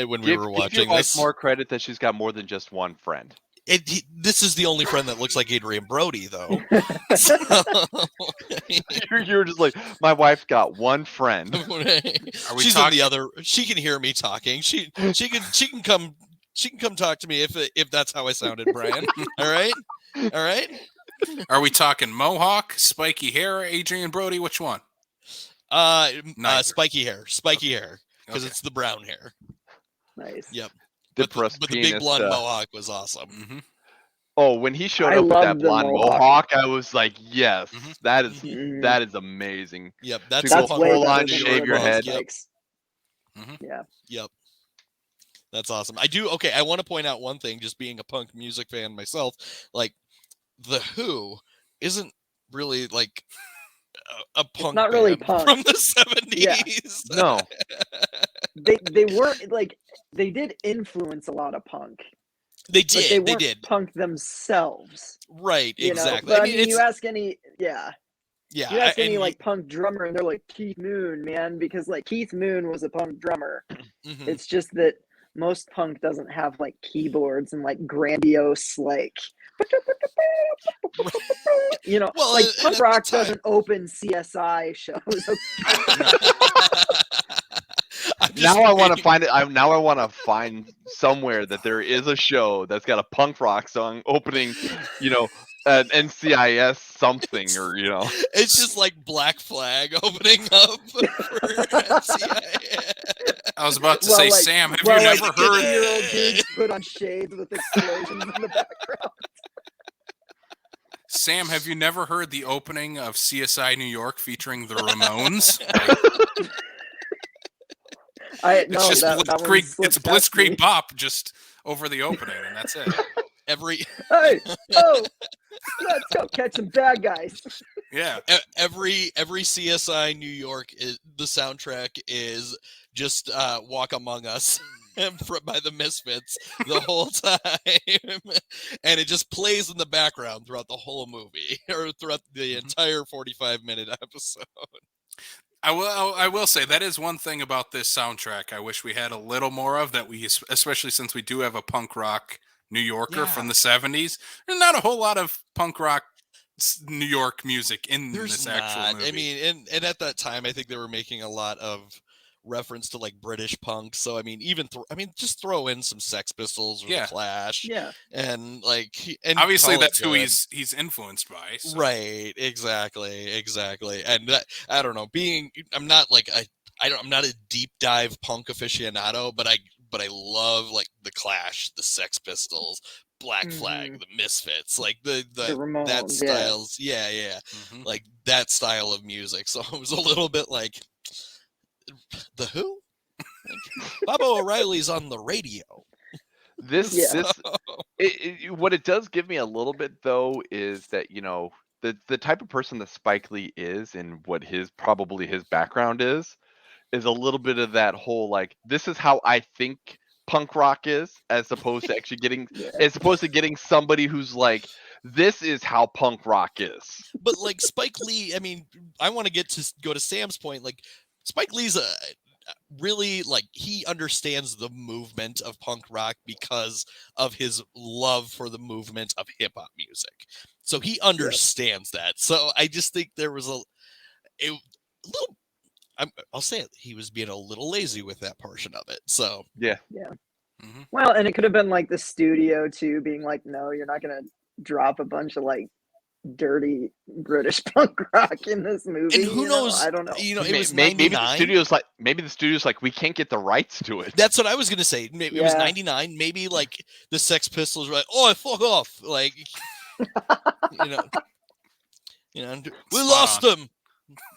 when we were watching give your this. wife more credit that she's got more than just one friend. This is the only friend that looks like Adrian Brody, though. You're just like, my wife's got one friend. She's in the other. She can hear me talking. She can come. She can come talk to me if that's how I sounded, Brian. All right. Are we talking mohawk, spiky hair, Adrian Brody? Which one? Spiky hair, because it's the brown hair. Nice. Yep. Depressed But the big penis. blonde mohawk was awesome. Mhm. Oh, when he showed I up with that love the blonde mohawk. mohawk, I was like, yes, Mhm. Mhm. that is amazing. Yep. To That's go That's punk way full rock better on than New shave York your Ribbon punk. head. Yep. Spikes. Mhm. Yeah. Yep. That's awesome. Okay, I want to point out one thing, just being a punk music fan myself, like The Who isn't really like a punk not really band punk. from the 70s. No, They weren't like they did influence a lot of punk, They but they did. They weren't did. punk themselves. Right, You know, exactly. but I mean, you ask any, yeah, you ask any and like punk drummer, and they're like Keith Moon, man, because like Keith Moon was a punk drummer. mhm. It's just that most punk doesn't have like keyboards and like grandiose like you know, Well, like and punk at the rock time- doesn't open CSI shows. I'm just now I want to waiting- find it. Now I want to find somewhere that there is a show that's got a punk rock song opening, you know, an NCIS something, or you know. It's just like Black Flag opening up for NCIS. I was about to Well, say, like- Sam, have well, you like never heard? 50-year-old dudes put on shades with explosions in the background. Sam, have you never heard the opening of CSI New York featuring the Ramones? It's No, just that one Blitzkrieg. slips It's past me. Blitzkrieg Bop just over the opening, and that's it. Every Hey, oh, let's go catch some bad guys. Yeah. every CSI New York the soundtrack is just Walk Among Us by the Misfits the whole time, and it just plays in the background throughout the whole movie or throughout the entire 45-minute episode. I will say that is one thing about this soundtrack I wish we had a little more of, that we, especially since we do have a punk rock New Yorker from the 70s. There's not a whole lot of punk rock New York music in this actual movie. I mean, and at that time, I think they were making a lot of reference to like British punk. So I mean, just throw in some Sex Pistols or the Clash, Yeah, and like, and obviously call it that's who good. he's influenced by. So. Right, exactly. And that, I don't know. I'm not like I'm not a deep dive punk aficionado, but I love like the Clash, the Sex Pistols, Black Flag, the Misfits, like the Ramones, that styles, yeah. Mhm. Like that style of music. So it was a little bit like The Who? Like, Baba O'Reilly's on the radio. What it does give me a little bit though is that, you know, the type of person that Spike Lee is and what probably his background is a little bit of that whole like, this is how I think punk rock is, as opposed to actually getting somebody who's like, this is how punk rock is. But like Spike Lee, I mean, I want to go to Sam's point. Like Spike Lee's really like, he understands the movement of punk rock because of his love for the movement of hip hop music. So he understands that. So I just think there was a little. I'll say it. He was being a little lazy with that portion of it. So Yeah. Mm-hmm. Well, and it could have been like the studio too, being like, no, you're not gonna drop a bunch of like dirty British punk rock in this movie. And who knows? I don't know. You know, it was maybe 99. maybe the studio's like, we can't get the rights to it. That's what I was gonna say. Maybe it was 99. Maybe like the Sex Pistols were like, oh, fuck off, like, we lost them.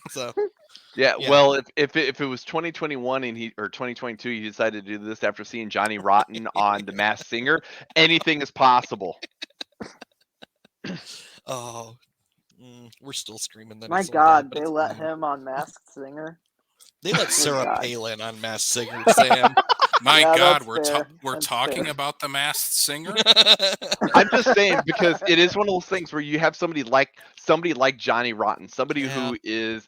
So yeah. Well, if it was 2021 or 2022, he decided to do this after seeing Johnny Rotten on The Masked Singer, anything is possible. Oh, we're still screaming that. My it's so God, bad, but they it's let fine. him on Masked Singer. They let Sarah God. Palin on Masked Singer, Sam. My Yeah, God, that's fair. we're That's talking fair. about the Masked Singer. I'm just saying, because it is one of those things where you have somebody like Johnny Rotten, somebody who is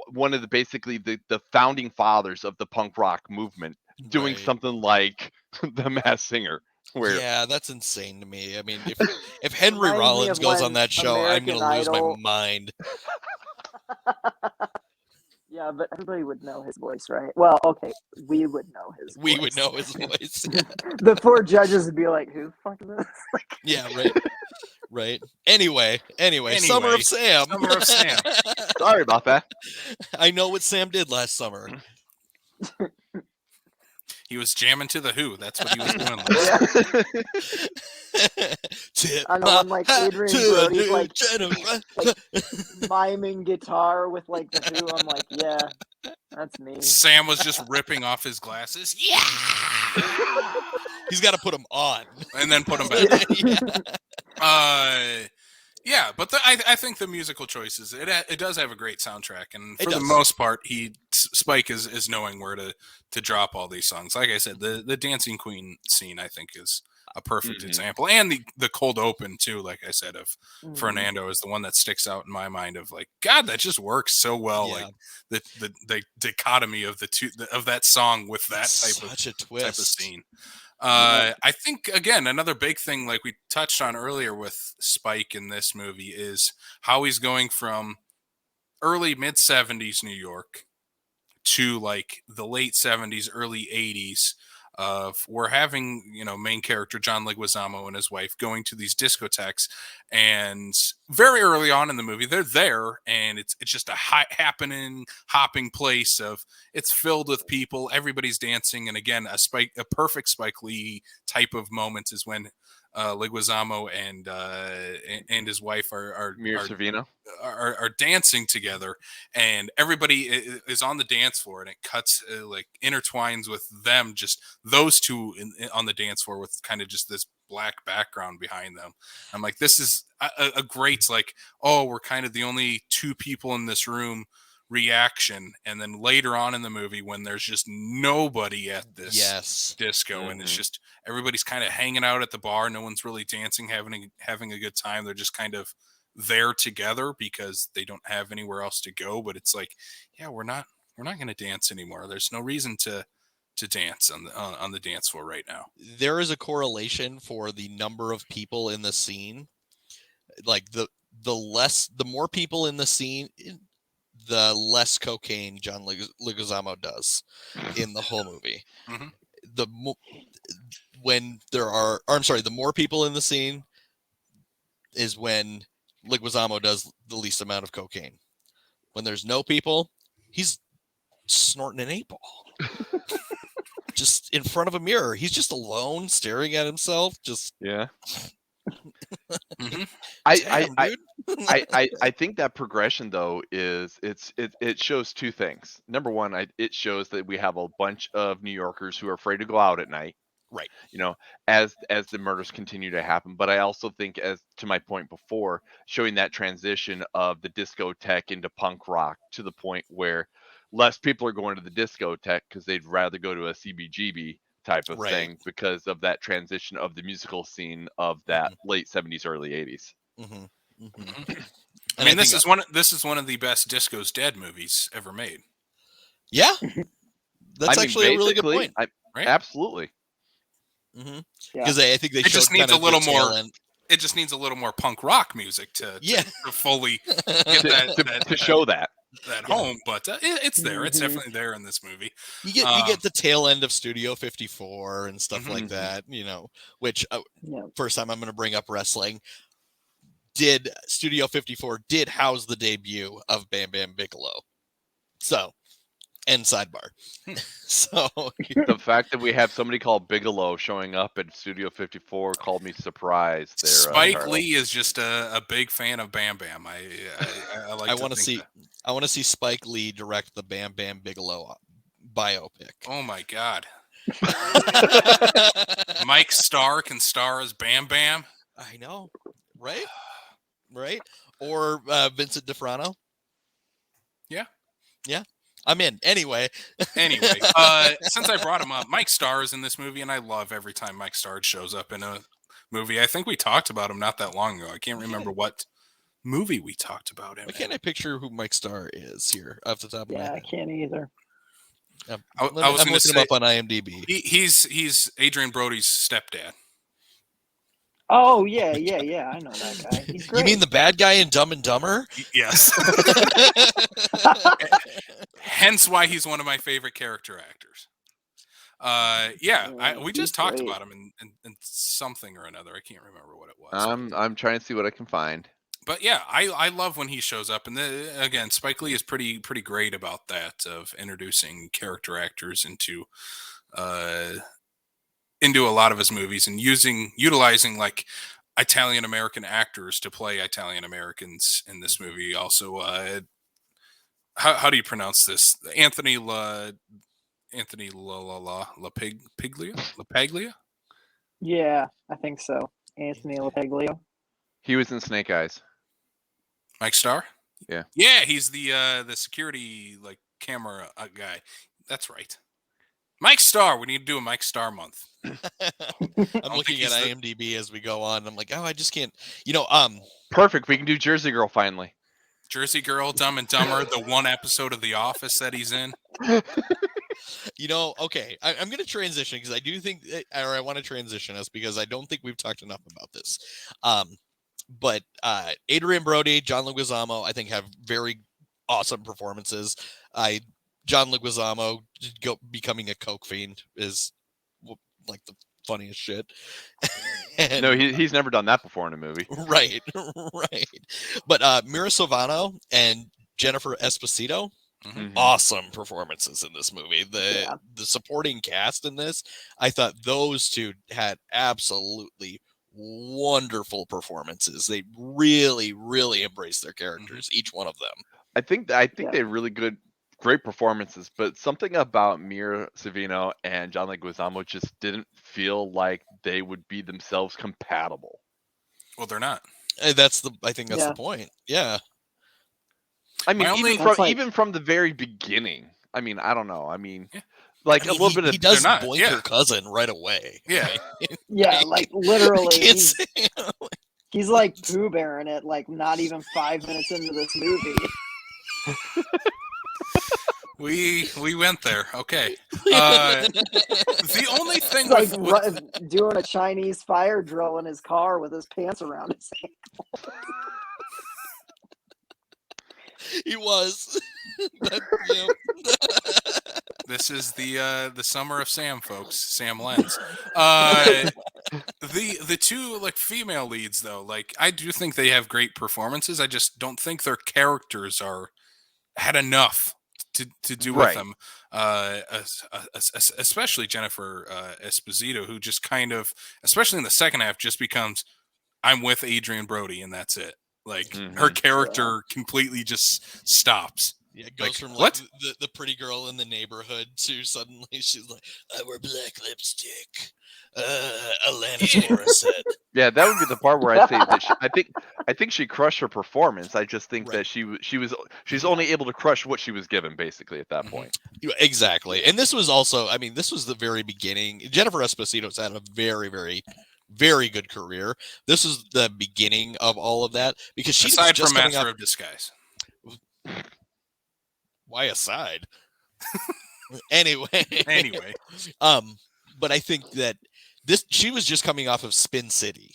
one of basically the founding fathers of the punk rock movement, doing Right. something like The Masked Singer. Where Yeah, that's insane to me. I mean, if Henry Reminds me Rollins of goes when on that show, American I'm gonna lose my Idol- mind. Yeah, but everybody would know his voice, right? Well, okay, we would know his voice. We would know his voice. Yeah, The four judges would be like, who the fuck is this? yeah, right. Right. Anyway, Summer of Sam. Summer of Sam. sorry about that. I know what Sam did last summer. He was jamming to the Who. That's what he was doing. Tip I know, my and, like, hat Adrian to a Brody's, new like- generation. like miming guitar with like the Who. I'm like, yeah, that's me. Sam was just ripping off his glasses. Yeah. He's got to put them on. And then put them back. Yeah. Yeah, but I think the musical choices, it does have a great soundtrack, and It for the does. most part, Spike is knowing where to drop all these songs. Like I said, the Dancing Queen scene, I think, is a perfect example, and the cold open too. Like I said, of Fernando is the one that sticks out in my mind. Of like, God, that just works so well. Yeah. Like the dichotomy of the two of that song with that Such a twist. type of scene. I think, again, another big thing, like we touched on earlier with Spike in this movie, is how he's going from early mid 70s New York to like the late 70s, early 80s. We're having, main character John Leguizamo and his wife going to these discotheques, and very early on in the movie, they're there, and it's just a hopping place of it's filled with people, everybody's dancing, and again, a perfect Spike Lee type of moment is when Leguizamo and his wife are Mira Sorvino are dancing together, and everybody is on the dance floor, and it cuts like intertwines with them, just those two on the dance floor with kind of just this black background behind them. I'm like, this is a great, like, oh, we're kind of the only two people in this room reaction. And then later on in the movie, when there's just nobody at this disco, and it's just everybody's kind of hanging out at the bar, no one's really dancing, having a good time, they're just kind of there together because they don't have anywhere else to go. But it's like, yeah, we're not going to dance anymore. There's no reason to dance on the dance floor right now. There is a correlation for the number of people in the scene. Like the more people in the scene, the less cocaine John Leguizamo does in the whole movie. Mm-hmm. The more people in the scene is when Leguizamo does the least amount of cocaine. When there's no people, he's snorting an 8-ball. Just in front of a mirror. He's just alone staring at himself. Just Mm-hmm. I think that progression though it shows two things. Number one, it shows that we have a bunch of New Yorkers who are afraid to go out at night. Right. As the murders continue to happen. But I also think, as to my point before, showing that transition of the discotheque into punk rock to the point where less people are going to the discotheque because they'd rather go to a CBGB type of thing because of that transition of the musical scene of that late 70s, early 80s. Mm-hmm. Mm-hmm. I mean, this is one of the best Disco's Dead movies ever made. Yeah, that's actually a really good point. Right? Absolutely. Because I think they just needs a little more. It just needs a little more punk rock music to fully get to show that home, but it's there. It's definitely there in this movie. You get the tail end of Studio 54 and stuff like that, which first time I'm going to bring up wrestling. Studio 54 did house the debut of Bam Bam Bigelow. So, end sidebar. So the fact that we have somebody called Bigelow showing up at Studio 54 called me surprised. There, Spike Lee is just a big fan of Bam Bam. I like. I want to see Spike Lee direct the Bam Bam Bigelow biopic. Oh my God! Mike Starr can star as Bam Bam. I know, right? Right? Or Vincent DiFrano. Yeah. I'm in. Anyway, since I brought him up, Mike Starr is in this movie, and I love every time Mike Starr shows up in a movie. I think we talked about him not that long ago. I can't remember what movie we talked about him. Why can't I picture who Mike Starr is here off the top of my head? I can't either. I'm looking him up on IMDb. He's Adrian Brody's stepdad. Oh yeah, I know that guy. He's great. You mean the bad guy in Dumb and Dumber? Yes. Hence why he's one of my favorite character actors. We just talked about him in something or another. I can't remember what it was. I'm trying to see what I can find. But yeah, I love when he shows up, and again, Spike Lee is pretty great about that, of introducing character actors into a lot of his movies, and utilizing like Italian American actors to play Italian Americans in this movie. Also, how do you pronounce this? Anthony LaPaglia? Yeah, I think so. Anthony LaPaglia. He was in Snake Eyes. Mike Starr? Yeah. Yeah, he's the security like camera guy. That's right. Mike Starr. We need to do a Mike Starr month. I'm looking at IMDb as we go on. I'm like, oh, I just can't. Perfect. We can do Jersey Girl finally. Jersey Girl, Dumb and Dumber, the one episode of The Office that he's in. Okay, I'm going to transition because I do think, or I want to transition us because I don't think we've talked enough about this. But Adrian Brody, John Leguizamo, I think have very awesome performances. John Leguizamo becoming a coke fiend is like the funniest shit. No, he's never done that before in a movie. Right. But Mira Sorvino and Jennifer Esposito, awesome performances in this movie. The supporting cast in this, I thought those two had absolutely wonderful performances. They really, really embraced their characters, each one of them. I think they're really great performances, but something about Mira Sorvino and John Leguizamo just didn't feel like they would be themselves compatible. Well, they're not. I think that's the point. Yeah. I mean, even from the very beginning. I mean, I don't know. I mean, like a little bit of he does blink her cousin right away. Yeah. Yeah, like literally. He's like Pooh Bear in it, like not even 5 minutes into this movie. We went there. Okay. The only thing like doing a Chinese fire drill in his car with his pants around his ankle. He was. This is the summer of Sam, folks. Sam Lenz. The two like female leads though, like I do think they have great performances. I just don't think their characters had enough to do with them, especially Jennifer Esposito, who just kind of, especially in the second half, just becomes, I'm with Adrian Brody, and that's it. Like her character completely just stops. Yeah, it goes from like the pretty girl in the neighborhood to suddenly she's like, I wear black lipstick. Alanis Morissette. Yeah, that would be the part where I say that I think she crushed her performance. I just think that she's only able to crush what she was given basically at that point. Exactly. And this was also, I mean, this was the very beginning. Jennifer Esposito's had a very, very, very good career. This is the beginning of all of that because she's aside just from Master of Disguise. Why aside? Anyway. But I think that she was just coming off of Spin City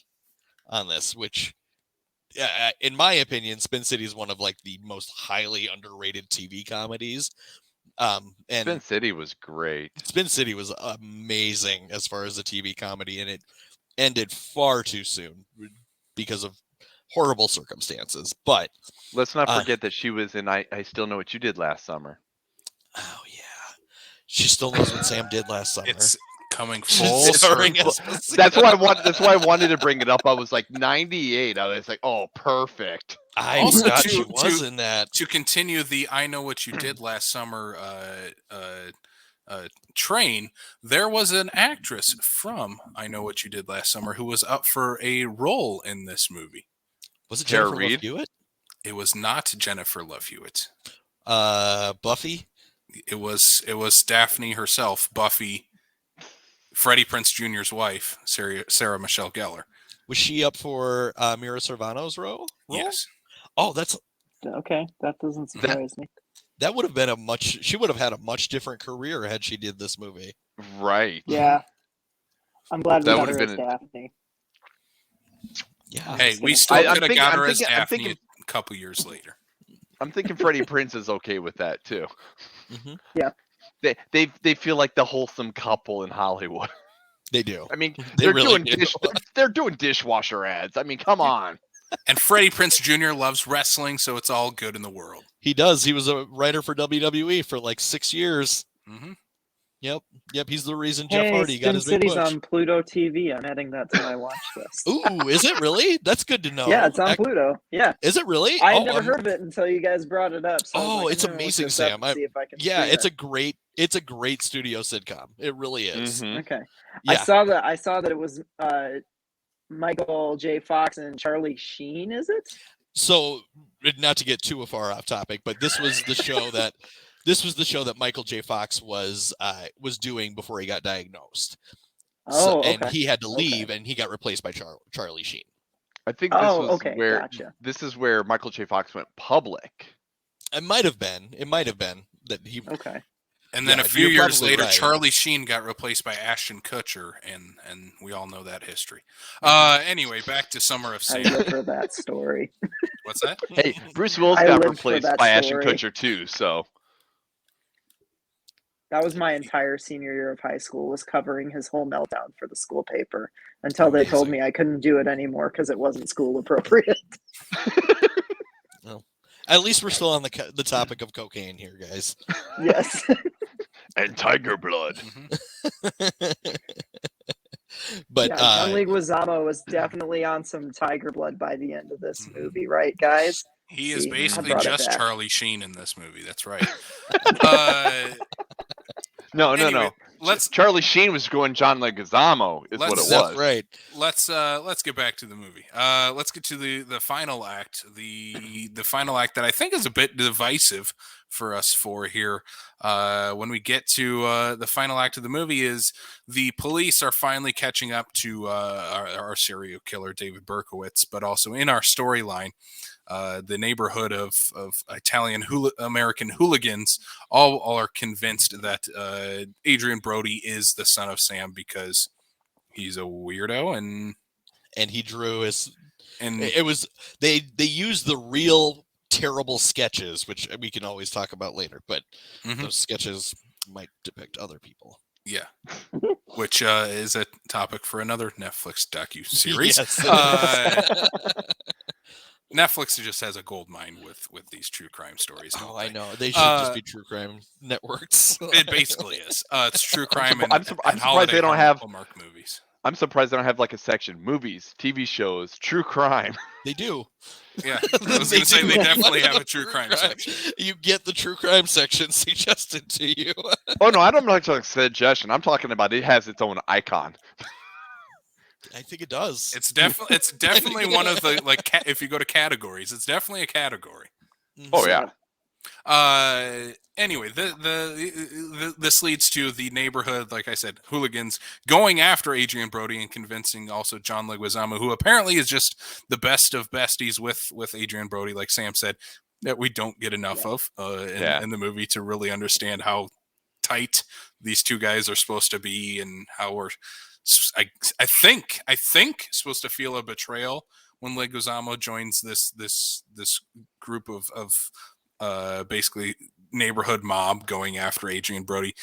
on this, which, in my opinion, Spin City is one of like the most highly underrated TV comedies. And Spin City was great. Spin City was amazing as far as a TV comedy, and it ended far too soon because of horrible circumstances. But let's not forget that she was in I Still Know What You Did Last Summer. Oh yeah, she still knows what Sam did last summer. It's coming full. That's why I wanted to bring it up. I was like 98. I was like, oh, perfect. I forgot she was in that. To continue the I Know What You Did Last Summer train, there was an actress from I Know What You Did Last Summer who was up for a role in this movie. Was it Jennifer Love Hewitt? It was not Jennifer Love Hewitt. Buffy? It was Daphne herself, Buffy, Freddie Prinze Jr.'s wife, Sarah Michelle Gellar. Was she up for Mira Sorvino's role? Yes. Oh, that's okay. That doesn't surprise me. That would have been she would have had a much different career had she did this movie. Right. Yeah. I'm glad that we got her as Daphne. Yeah. Hey, we still could have got her as Daphne a couple years later. I'm thinking Freddie Prinze is okay with that too. Mm-hmm. Yeah. They feel like the wholesome couple in Hollywood. They do. I mean, they're doing dishwasher ads. I mean, come on. And Freddie Prinze Jr. loves wrestling, so it's all good in the world. He does. He was a writer for WWE for like 6 years. Mm-hmm. Yep. He's the reason Hey, Jeff Hardy got Spin his big City's push. on Pluto TV. I'm adding that to my watch list. Ooh, is it really? That's good to know. Yeah, it's on Pluto. Yeah. Is it really? I had never heard of it until you guys brought it up. So I was Oh, like, it's I'm gonna look amazing, this up Sam. and see if I can Yeah, see it's it. a great studio sitcom. It really is. Mhm. Okay. Yeah. I saw that it was Michael J. Fox and Charlie Sheen, is it? So, not to get too far off topic, but this was the show that Michael J. Fox was doing before he got diagnosed. Oh, okay. And he had to Okay. leave, and he got replaced by Charlie Sheen. I think Gotcha. this is where Michael J. Fox went public. It might have been that he. Okay. And then Yeah, a few you're years probably later, right. Charlie Sheen got replaced by Ashton Kutcher, and we all know that history. Anyway, back to Summer of I Sam. live for that story. What's that? Hey, Bruce Willis I got lived for replaced that by Ashton story. Kutcher too. So That was my entire senior year of high school, was covering his whole meltdown for the school paper until they told me I couldn't do it anymore because it wasn't school appropriate. Well, at least we're still on the topic of cocaine here, guys. Yes. and Tiger Blood. But yeah, John Leguizamo was definitely on some Tiger Blood by the end of this movie, right, guys? He is See, I basically brought it just back. Charlie Sheen in this movie. That's right. No. Charlie Sheen was going John Leguizamo, is what it was. That's right. Let's get back to the movie. Let's get to the final act. The final act that I think is a bit divisive for us four here. When we get to the final act of the movie, is the police are finally catching up to our serial killer David Berkowitz, but also in our storyline, the neighborhood of Italian American hooligans all are convinced that Adrian Brody is the son of Sam because he's a weirdo And he drew his. and It was they used the real terrible sketches, which we can always talk about later. But Mhm. those sketches might depict other people. yeah, which is a topic for another Netflix docu-series. Yes. Netflix just has a gold mine with these true crime stories. Oh, don't I they? know. They should just be true crime networks. It basically is. It's true crime. I'm surprised they don't have Hallmark movies. I'm surprised they don't have like a section: movies, TV shows, true crime. They do. Yeah, I was going to say do. they definitely have a true crime section. You get the true crime section suggested to you. Oh no, I don't like a suggestion. I'm talking about it has its own icon. I think it does. It's definitely one of the if you go to categories, it's definitely a category. Oh yeah. Anyway, this leads to the neighborhood, like I said, hooligans going after Adrian Brody and convincing also John Leguizamo, who apparently is just the best of besties with Adrian Brody, like Sam said, that we don't get enough of in the movie to really understand how tight these two guys are supposed to be and how we're. I think supposed to feel a betrayal when Leguizamo joins this group of basically neighborhood mob going after Adrian Brody.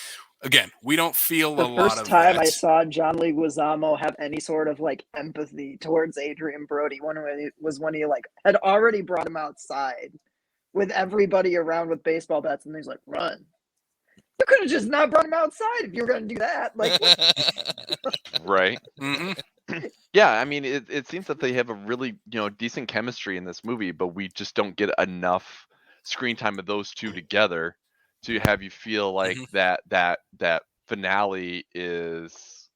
Again, we don't feel a lot of that. The first time I saw John Leguizamo have any sort of like empathy towards Adrian Brody when he like had already brought him outside with everybody around with baseball bats, and he's like, "Run." You could have just not brought him outside if you were going to do that. Like, Right. Mm-hmm. Yeah, I mean, it seems that they have a really decent chemistry in this movie, but we just don't get enough screen time of those two together to have you feel like that finale is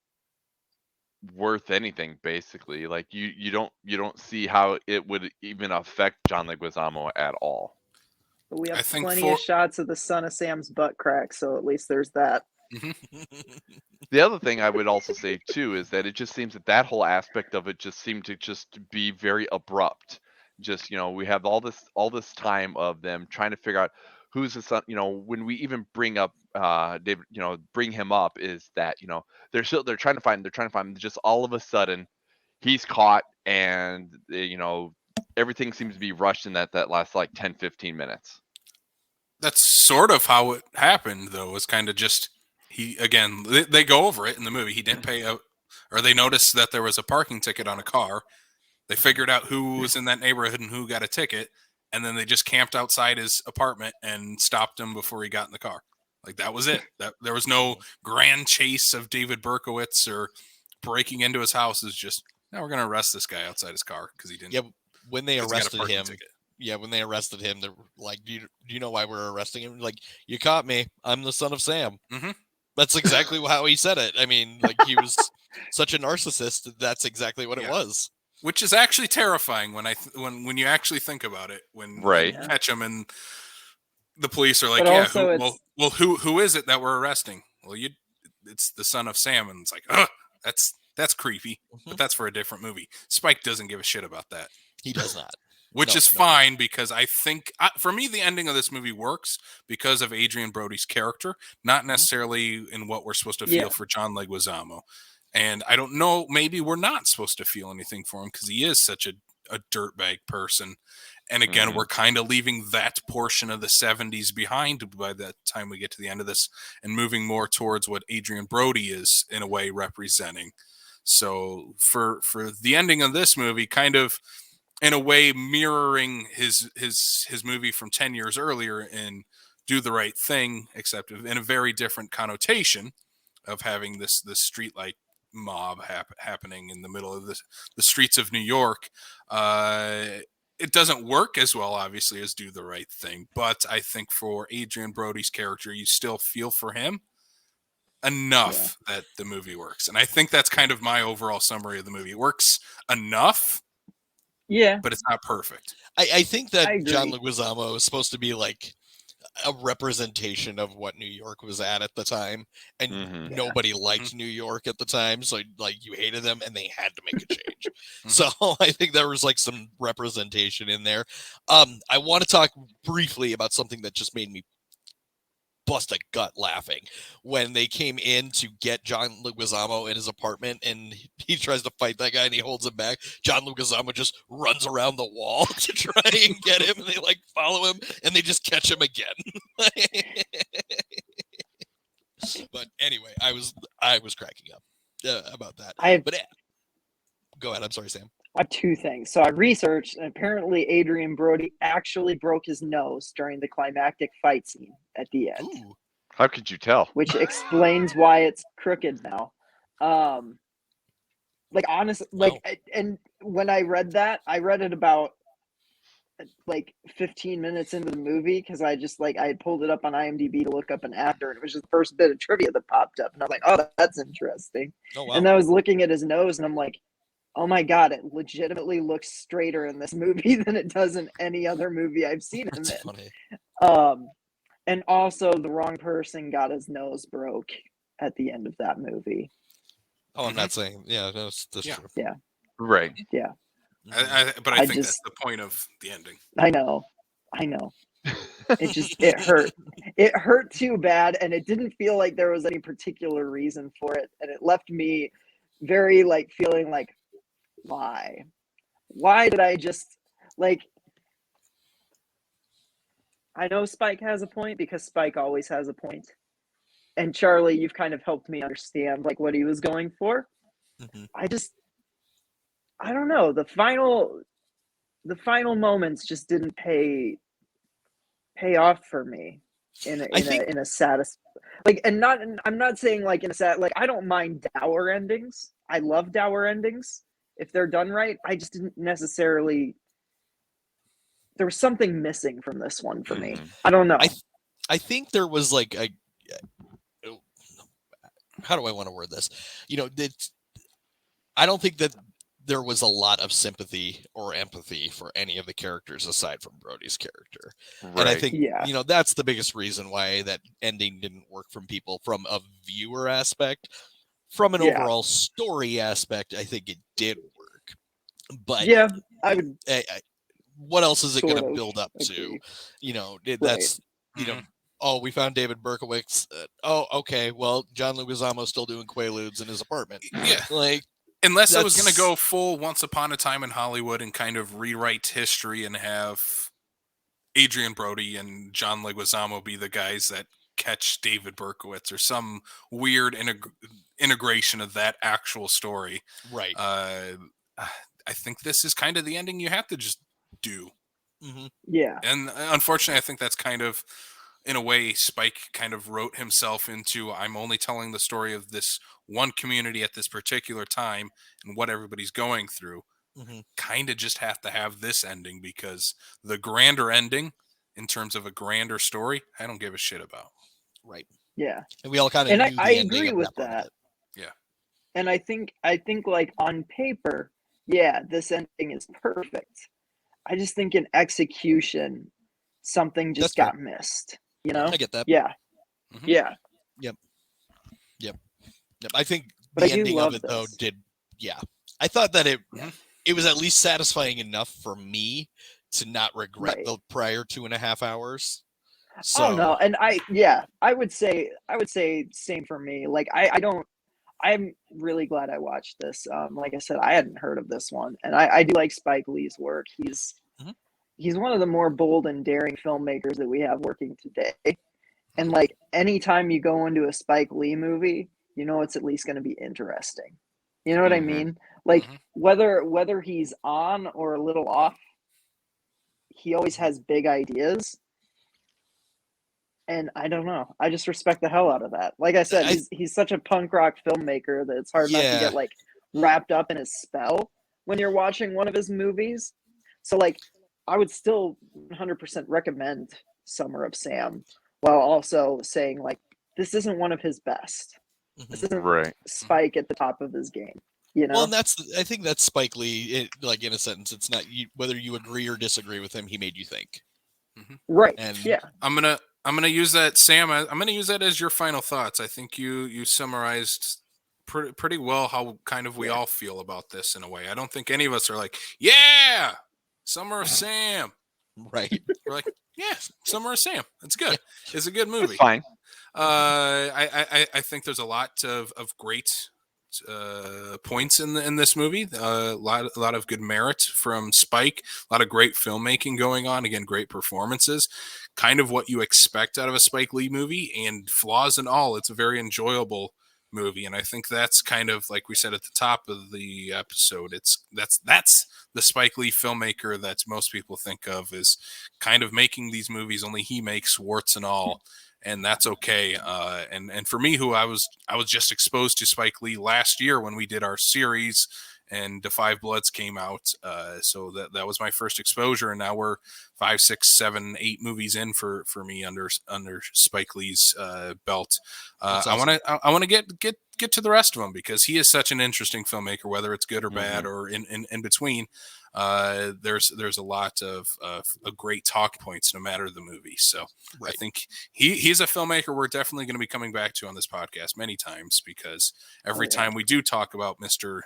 worth anything. Basically, like you don't see how it would even affect John Leguizamo at all. but we I have think plenty of shots of the son of Sam's butt crack, so at least there's that. The other thing I would also say too is that it just seems that whole aspect of it just seemed to just be very abrupt. Just we have all this time of them trying to figure out who's the son. When we even bring up David, bring him up, is that they're trying to find him. Just all of a sudden he's caught, and everything seems to be rushed in that last like 10-15 minutes. That's sort of how it happened, though. Was kind of just they go over it in the movie. He didn't pay or they noticed that there was a parking ticket on a car. They figured out who was in that neighborhood and who got a ticket, and then they just camped outside his apartment and stopped him before he got in the car. Like, that was it. There was no grand chase of David Berkowitz or breaking into his house. It's just, no, we're going to arrest this guy outside his car because he didn't. Yeah, when they 'cause he got a arrested parking him, ticket. they're like, do you know why we're arresting him? Like, you caught me. I'm the son of Sam. Mm-hmm. That's exactly how he said it. I mean, like, he was such a narcissist. That's exactly what it was. Which is actually terrifying when you actually think about it. When Right. you catch him and the police are like, But yeah, also who is it that we're arresting? Well, it's the son of Sam, and it's like, that's creepy. But that's for a different movie. Spike doesn't give a shit about that. He does not. Which is fine, because I think, for me, the ending of this movie works because of Adrian Brody's character, not necessarily in what we're supposed to feel for John Leguizamo. And I don't know, maybe we're not supposed to feel anything for him because he is such a dirtbag person. And again, we're kind of leaving that portion of the 70s behind by the time we get to the end of this and moving more towards what Adrian Brody is, in a way, representing. So for the ending of this movie, kind of, in a way, mirroring his movie from 10 years earlier in Do the Right Thing, except in a very different connotation of having this streetlight mob happening in the middle of the streets of New York. It doesn't work as well, obviously, as Do the Right Thing, but I think for Adrian Brody's character, you still feel for him enough that the movie works. And I think that's kind of my overall summary of the movie. It works enough, but it's not perfect. I think that John Leguizamo is supposed to be like a representation of what New York was at the time, and nobody liked New York at the time, so like you hated them, and they had to make a change. So I think there was like some representation in there. I want to talk briefly about something that just made me bust a gut laughing when they came in to get John Leguizamo in his apartment, and he tries to fight that guy and he holds him back. John Leguizamo just runs around the wall to try and get him, and they like follow him and they just catch him again. But anyway, I was cracking up about that. Go ahead. I'm sorry, Sam. I have two things. So I researched, and apparently Adrian Brody actually broke his nose during the climactic fight scene at the end. Ooh. How could you tell? Which explains why it's crooked now. Like, honestly, like, and when I read that, I read it about like 15 minutes into the movie, because I had pulled it up on IMDb to look up an actor, and it was just the first bit of trivia that popped up, and I was like, oh, that's interesting. Oh, wow. And I was looking at his nose, and I'm like, oh my God, it legitimately looks straighter in this movie than it does in any other movie I've seen him That's in. funny. And also, the wrong person got his nose broke at the end of that movie. Oh, I'm not saying, that's true. Yeah. Right. Yeah. But I think that's the point of the ending. I know. It hurt. It hurt too bad, and it didn't feel like there was any particular reason for it. And it left me very like feeling like, why? Why did I just like? I know Spike has a point, because Spike always has a point. And Charlie, you've kind of helped me understand like what he was going for. I don't know. The final moments just didn't pay off for me in a satisfying, like, and I'm not saying like in a sad, like, I don't mind dour endings. I love dour endings if they're done right. I just didn't necessarily. There was something missing from this one for me. I don't know. I think there was like how do I want to word this? I don't think that there was a lot of sympathy or empathy for any of the characters aside from Brody's character. Right. And I think, that's the biggest reason why that ending didn't work from people from a viewer aspect. From an overall story aspect, I think it did work. But I would. What else is it going to build up to? That's, oh, we found David Berkowitz. Okay. Well, John Leguizamo's still doing Quaaludes in his apartment. Yeah. Like, unless it was going to go full Once Upon a Time in Hollywood and kind of rewrite history and have Adrian Brody and John Leguizamo be the guys that catch David Berkowitz, or some weird integration of that actual story. Right. think this is kind of the ending you have to just do. Mhm. Yeah. And unfortunately, I think that's kind of, in a way, Spike kind of wrote himself into, I'm only telling the story of this one community at this particular time and what everybody's going through. Mhm. Kind of just have to have this ending, because the grander ending, in terms of a grander story, I don't give a shit about. Right. Yeah. And we all kind of And knew I the ending agree of with that part of that. it. Yeah. And I think like on paper, yeah, this ending is perfect. I just think in execution, something just That's got missed. You know? I get that. Yeah. Mhm. Yeah. Yep. I think But I the do ending of love it though this. I thought that it Mhm. it was at least satisfying enough for me to not regret Right. the prior 2.5 hours. Oh no, So and I would say same for me. Like I'm really glad I watched this. Like I said, I hadn't heard of this one, and I do like Spike Lee's work. Mhm. He's one of the more bold and daring filmmakers that we have working today. And like anytime you go into a Spike Lee movie, you know it's at least going to be interesting. You know what I Mhm. mean? Like Mhm. whether he's on or a little off, he always has big ideas. And I don't know. I just respect the hell out of that. Like I said, I he's such a punk rock filmmaker that it's hard not to yeah, get like wrapped up in his spell when you're watching one of his movies. So like I would still 100% recommend Summer of Sam, while also saying like this isn't one of his best. This mhm. isn't Right. Spike at the top of his game, you Well, know? and I think that's Spike Lee. Like in a sentence, it's not whether you agree or disagree with him. He made you think, Right. and Yeah. I'm gonna use that, Sam. I'm gonna use that as your final thoughts. I think you summarized pretty well how kind of we Yeah. all feel about this in a way. I don't think any of us are like, yeah, Summer of Sam. right. We're like, yeah, Summer of Sam. It's good. Yeah. It's a good It's movie. fine. I think there's a lot of great points in this movie. A lot of good merit from Spike. A lot of great filmmaking going on. Again, great performances. Kind of what you expect out of a Spike Lee movie, and flaws and all, it's a very enjoyable movie. And I think that's kind of like we said at the top of the episode. That's the Spike Lee filmmaker that most people think of is kind of making these movies only he makes, warts and all, and that's okay. And for me, who I was just exposed to Spike Lee last year when we did our series and The Five Bloods came out. So that was my first exposure, and now we're 5, 6, 7, 8 movies in for me under Spike Lee's belt. That's I awesome. want to get to the rest of them, because he is such an interesting filmmaker, whether it's good or bad Mhm. or in between. There's a lot of great talk points no matter the movie. So I Right. think he's a filmmaker we're definitely going to be coming back to on this podcast many times, because every yeah. time we do talk about Mr.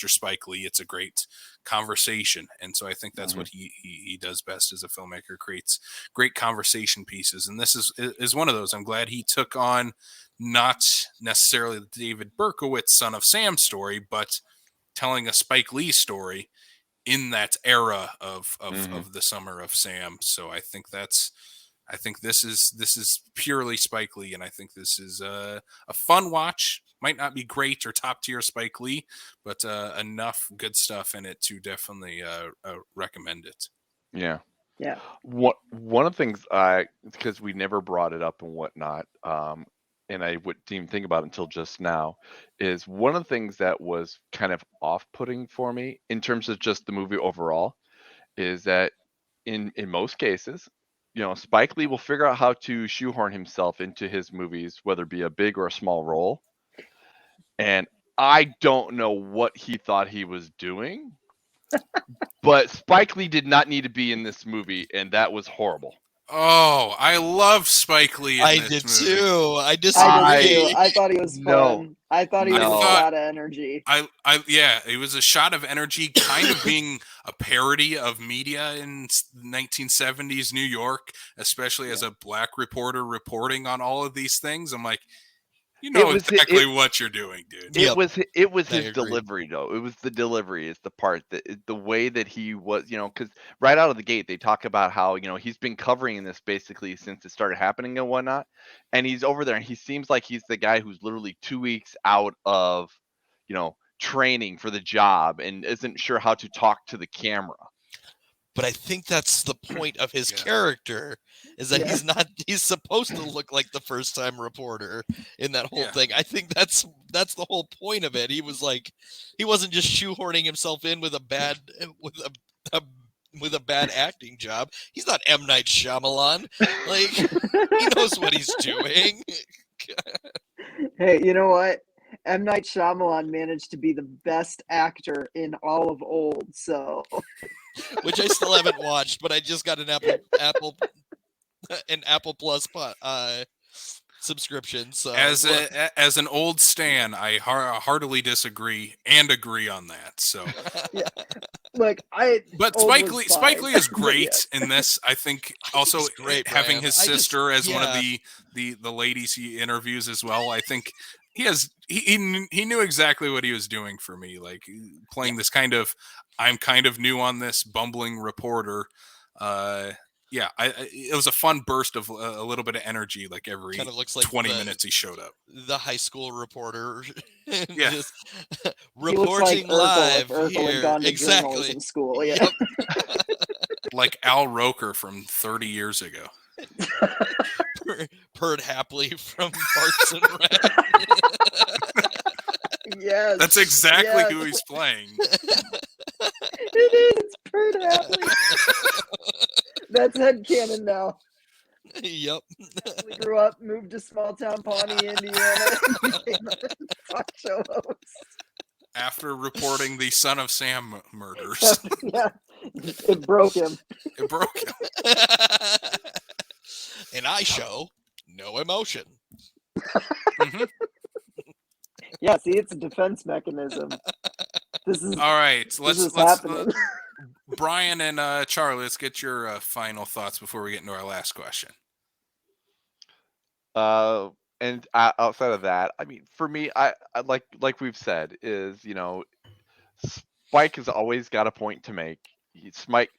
Spike Lee, it's a great conversation. And so I think that's what he does best as a filmmaker, creates great conversation pieces. And this is one of those. I'm glad he took on not necessarily the David Berkowitz Son of Sam story, but telling a Spike Lee story in that era of the Summer of Sam. So I think this is purely Spike Lee, and I think this is a fun watch. Might not be great or top tier Spike Lee, but enough good stuff in it to definitely recommend it. Yeah. Yeah. One of the things because we never brought it up and whatnot, and I wouldn't even think about it until just now, is one of the things that was kind of off-putting for me in terms of just the movie overall is that in most cases, Spike Lee will figure out how to shoehorn himself into his movies, whether it be a big or a small role. And I don't know what he thought he was doing, but Spike Lee did not need to be in this movie, and that was horrible. Oh, I love Spike Lee in I this did movie. too. I I disagree. did too. I thought he was No. fun. I thought he was a No. lot of energy. Yeah, it was a shot of energy, kind of being a parody of media in 1970s New York, especially as a black reporter reporting on all of these things. I'm like, you know exactly what you're doing, dude. It was I his agree. delivery though. It was the delivery is the part that the way that he was, because right out of the gate they talk about how he's been covering this basically since it started happening and whatnot, and he's over there and he seems like he's the guy who's literally 2 weeks out of, training for the job and isn't sure how to talk to the camera. But I think that's the point of his Yeah. character, is that Yeah. he's supposed to look like the first time reporter in that whole Yeah. thing. I think that's the whole point of it. He wasn't just shoehorning himself in with a bad acting job. He's not M. Night Shyamalan. Like, he knows what he's doing. Hey, you know what? M. Night Shyamalan managed to be the best actor in all of old, so Which I still haven't watched, but I just got an Apple Plus subscription. So As an old stan, I heartily disagree and agree on that. So, look, but Old Spike was Lee fine. is But great in this. I think also he's great, having Brian. his I just- sister as one of yeah. the ladies he interviews as well. I think he knew exactly what he was doing for me, like playing this kind of, I'm kind of new on this, bumbling reporter. It was a fun burst of a little bit of energy, like every Kind of looks like 20 minutes he showed up. the high school reporter. Yeah. Just he looks like reporting Urkel live if Urkel here. had gone to Exactly. journalism school. Yeah. Yep. Like Al Roker from 30 years ago. Purred happily from Parks and Rec. Yes. That's exactly yes. who he's playing. It is. It's Pert Hapley. That's headcanon now. Yep. We grew up, moved to small town Pawnee, Indiana, and became a talk show host. After reporting the Son of Sam murders. Yeah, it broke him. It broke him. And I show no emotion. Mhm. Yeah, see, it's a defense mechanism. This is All right, this let's is happening. Brian and Charlie, let's get your final thoughts before we get into our last question. And outside of that, I mean, for me, I like we've said, is, you know, Spike has always got a point to make.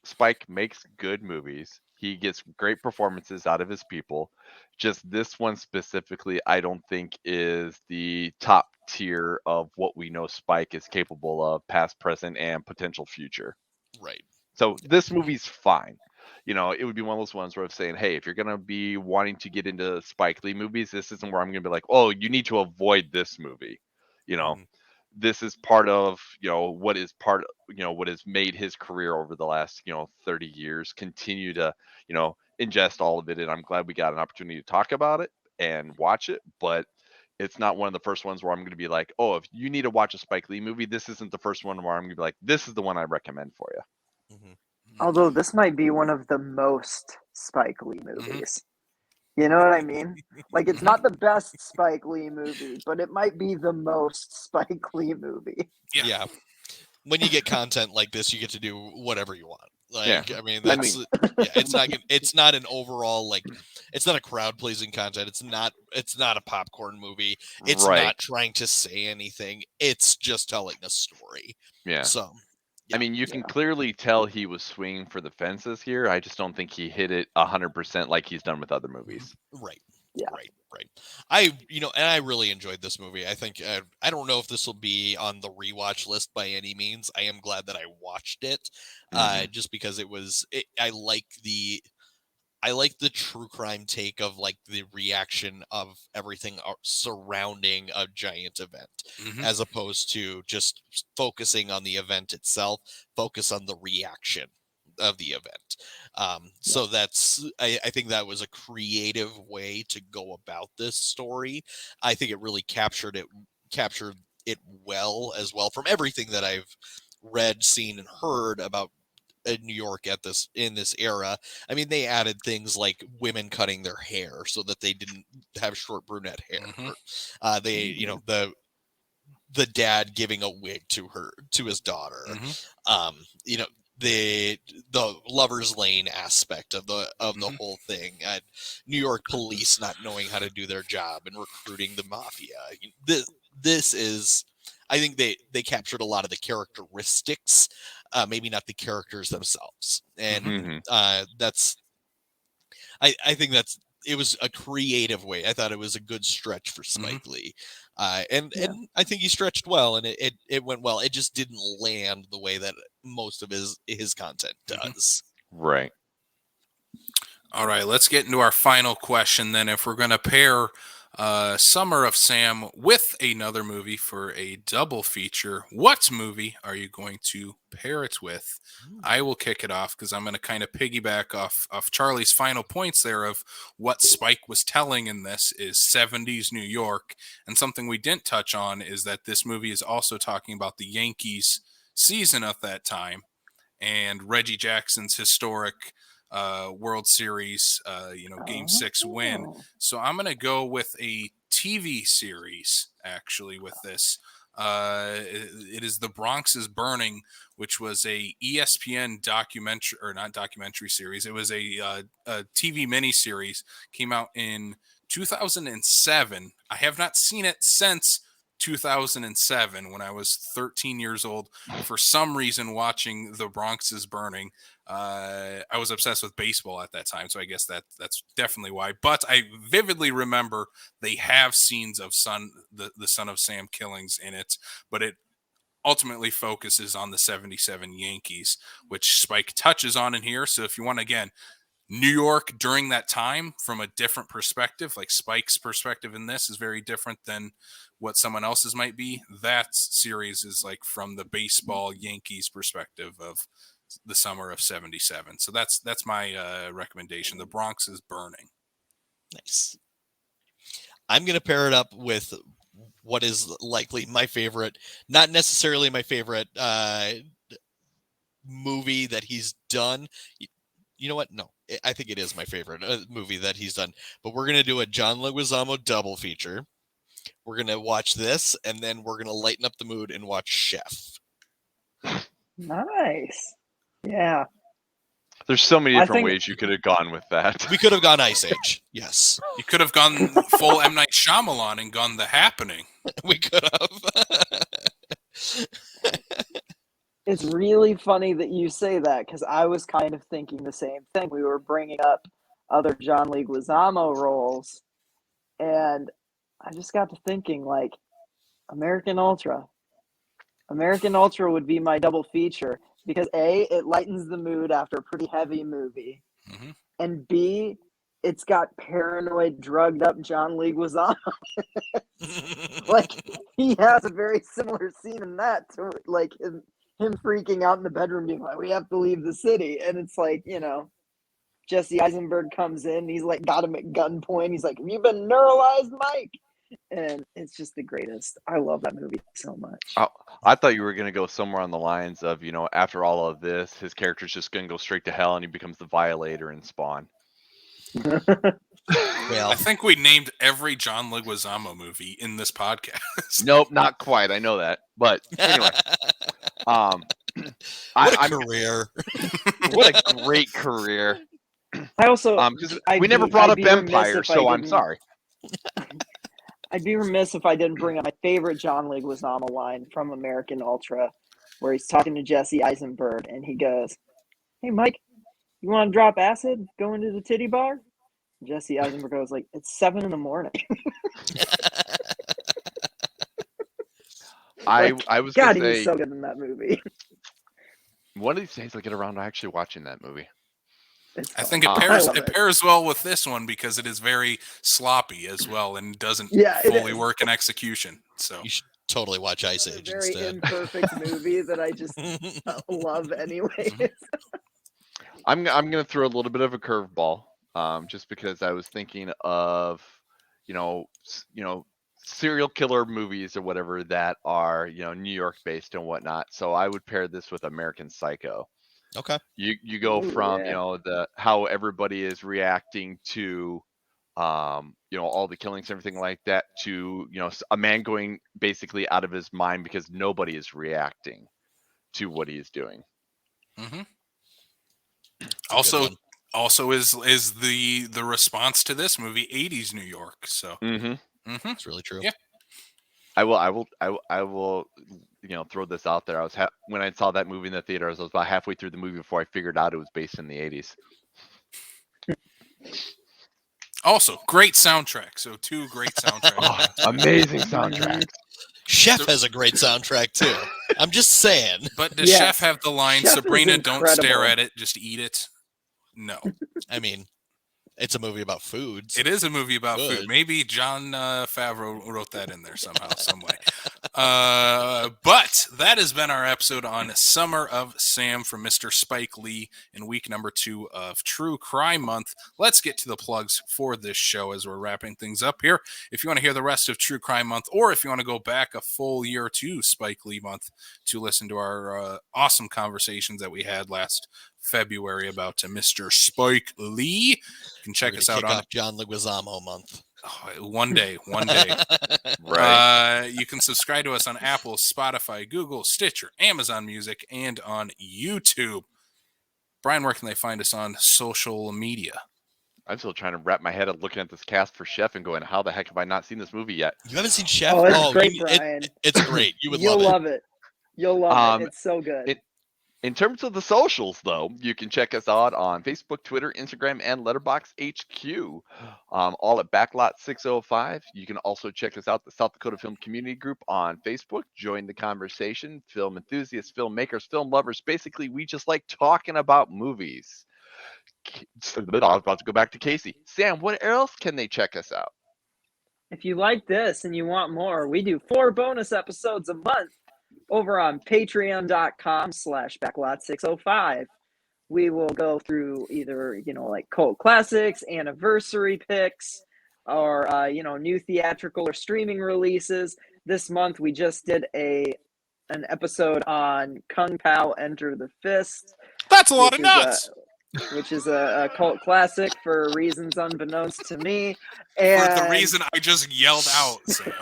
Spike makes good movies. He gets great performances out of his people. Just this one specifically, I don't think is the top tier of what we know Spike is capable of, past, present, and potential future. Right. So this movie's fine. You know, it would be one of those ones where I'm saying, hey, if you're gonna be wanting to get into Spike Lee movies, this isn't where I'm gonna be like, oh, you need to avoid this movie. You know, Mhm. this is part of, you know, what has made his career over the last, 30 years continue to, ingest all of it. And I'm glad we got an opportunity to talk about it and watch it. But it's not one of the first ones where I'm going to be like, oh, if you need to watch a Spike Lee movie, this isn't the first one where I'm going to be like, this is the one I recommend for you. Mhm. Although this might be one of the most Spike Lee movies. You know what I mean? Like, it's not the best Spike Lee movie, but it might be the most Spike Lee movie. Yeah. Yeah. When you get content like this, you get to do whatever you want. Like, Yeah. I mean, I that's it's not an overall, like, it's not a crowd pleasing content. It's not a popcorn movie. It's Right. not trying to say anything. It's just telling a story. Yeah. So, I mean, you can clearly tell he was swinging for the fences here. I just don't think he hit it 100% like he's done with other movies. right. Yeah. Right. And I really enjoyed this movie. I think I don't know if this will be on the rewatch list by any means. I am glad that I watched it, just because I like the true crime take of, like, the reaction of everything surrounding a giant event, Mhm. as opposed to just focusing on the event itself. Focus on the reaction of the event. So I think that was a creative way to go about this story. I think it really captured it well as well, from everything that I've read, seen, and heard about New York in this era. I mean, they added things like women cutting their hair so that they didn't have short brunette hair. Mhm. The dad giving a wig to his daughter. Mhm. The lovers lane aspect of the Mhm. whole thing. New York police not knowing how to do their job and recruiting the mafia. This is, I think they captured a lot of the characteristics, maybe not the characters themselves, and Mhm. I think it was a creative way. I thought it was a good stretch for Spike Lee. And I think he stretched well, and it went well. It just didn't land the way that most of his content does. Right. All right, let's get into our final question then. If we're going to pair Summer of Sam with another movie for a double feature, what movie are you going to pair it with? I will kick it off because I'm going to kind of piggyback off Charlie's final points there of what Spike was telling in this is 70s New York. And something we didn't touch on is that this movie is also talking about the Yankees season at that time and Reggie Jackson's historic World Series, Game 6 win. So I'm going to go with a TV series, actually, with this. It is The Bronx Is Burning, which was a ESPN documentary, or not documentary series. It was a TV miniseries, came out in 2007. I have not seen it since 2007 when I was 13 years old. For some reason, watching The Bronx Is Burning. I was obsessed with baseball at that time, so I guess that's definitely why. But I vividly remember they have scenes of the Son of Sam killings in it, but it ultimately focuses on the 77 Yankees, which Spike touches on in here. So if you want, again, New York during that time from a different perspective, like Spike's perspective in this is very different than what someone else's might be. That series is like from the baseball Yankees perspective of the summer of 77. So that's my recommendation. The Bronx Is Burning. Nice. I'm going to pair it up with what is likely my favorite, not necessarily my favorite movie that he's done. You know what? No, I think it is my favorite movie that he's done. But we're going to do a John Leguizamo double feature. We're going to watch this, and then we're going to lighten up the mood and watch Chef. Nice. Yeah. There's so many different ways you could have gone with that. We could have gone Ice Age. Yes. You could have gone full M. Night Shyamalan and gone The Happening. We could have. It's really funny that you say that because I was kind of thinking the same thing. We were bringing up other John Leguizamo roles, and I just got to thinking, like, American Ultra. American Ultra would be my double feature because A, it lightens the mood after a pretty heavy movie, and B, it's got paranoid, drugged up John Leguizamo. Like, he has a very similar scene in that to, like, him freaking out in the bedroom being like, we have to leave the city. And it's like, Jesse Eisenberg comes in, he's like got him at gunpoint. He's like, have you been neuralized, Mike? And it's just the greatest. I love that movie so much. I thought you were going to go somewhere on the lines of, after all of this, his character's just going to go straight to hell and he becomes the Violator in Spawn. Well, I think we named every John Leguizamo movie in this podcast. Nope, not quite. I know that. But anyway. What a career. What a great career. I also we never brought up Empire, so I'm sorry. I'd be remiss if I didn't bring up my favorite John Leguizamo line from American Ultra, where he's talking to Jesse Eisenberg, and he goes, "Hey, Mike, you want to drop acid? Go into the titty bar?" Jesse Eisenberg goes like, "It's 7 a.m." I was God, gonna he say, was so good in that movie. One of these days I'll get around to actually watching that movie. I think it pairs well with this one because it is very sloppy as well and doesn't fully work in execution. So you should totally watch Ice Age very instead. Imperfect movie that I just love anyway. I'm gonna throw a little bit of a curveball, just because I was thinking of, serial killer movies or whatever that are, New York based and whatnot. So I would pair this with American Psycho. Okay. You go from how everybody is reacting to all the killings, everything like that, to a man going basically out of his mind because nobody is reacting to what he is doing. Also is the response to this movie 80s New York. So it's really true. Yeah. I will throw this out there. I was when I saw that movie in the theater, I was about halfway through the movie before I figured out it was based in the 80s. Also, great soundtrack. So 2 great soundtracks. Amazing soundtrack. Chef has a great soundtrack too. I'm just saying. But does Yes. Chef have the line, Chef is Sabrina, don't stare incredible. at it, just eat it? No. I mean, it's a movie about food. It is a movie about food. Good. Maybe John Favreau wrote that in there somehow, some way. But that has been our episode on Summer of Sam from Mr. Spike Lee in week number 2 of True Crime Month. Let's get to the plugs for this show as we're wrapping things up here. If you want to hear the rest of True Crime Month, or if you want to go back a full year to Spike Lee Month to listen to our awesome conversations that we had last February about Mr. Spike Lee, you can check us out on John Leguizamo month. one day. Right. You can subscribe to us on Apple, Spotify, Google, Stitcher, Amazon Music, and on YouTube. Brian, where can they find us on social media? I'm still trying to wrap my head up looking at this cast for Chef and going, how the heck have I not seen this movie yet? You haven't seen Chef? Oh, it's great, Brian. It's great. You would You'll love it. love it. You'll love it. It's so good. In terms of the socials, though, you can check us out on Facebook, Twitter, Instagram, and Letterboxd HQ, all at Backlot 605. You can also check us out, the South Dakota Film Community Group on Facebook. Join the conversation. Film enthusiasts, filmmakers, film lovers. Basically, we just like talking about movies. So I was about to go back to Casey. Sam, what else can they check us out? If you like this and you want more, we do 4 bonus episodes a month over on patreon.com/backlot605. We will go through either, like cult classics, anniversary picks, or, new theatrical or streaming releases. This month, we just did an episode on Kung Pao Enter the Fist. That's a lot of nuts. Which is a cult classic for reasons unbeknownst to me. For And the reason I just yelled out. Sam.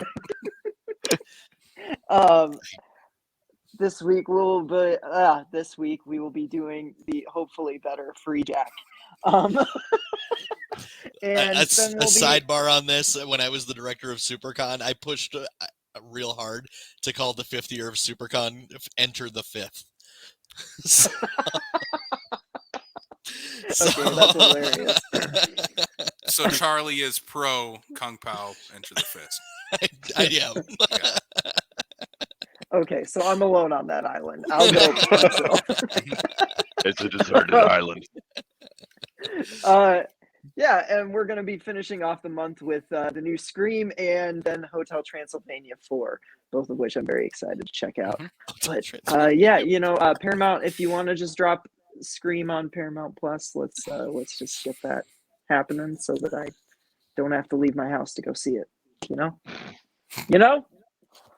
This week we will be doing the hopefully better Free Jack. And a then we'll sidebar on this: when I was the director of SuperCon, I pushed real hard to call the 5th year of SuperCon Enter the Fifth. Okay, that's hilarious. So Charlie is pro Kung Pao Enter the Fist. I am. Yeah. Okay, so I'm alone on that island. I'll go by myself. It's a deserted island. Yeah, and we're going to be finishing off the month with the new Scream and then Hotel Transylvania 4, both of which I'm very excited to check out. But Paramount, if you want to just drop Scream on Paramount Plus, let's just get that happening so that I don't have to leave my house to go see it. You know.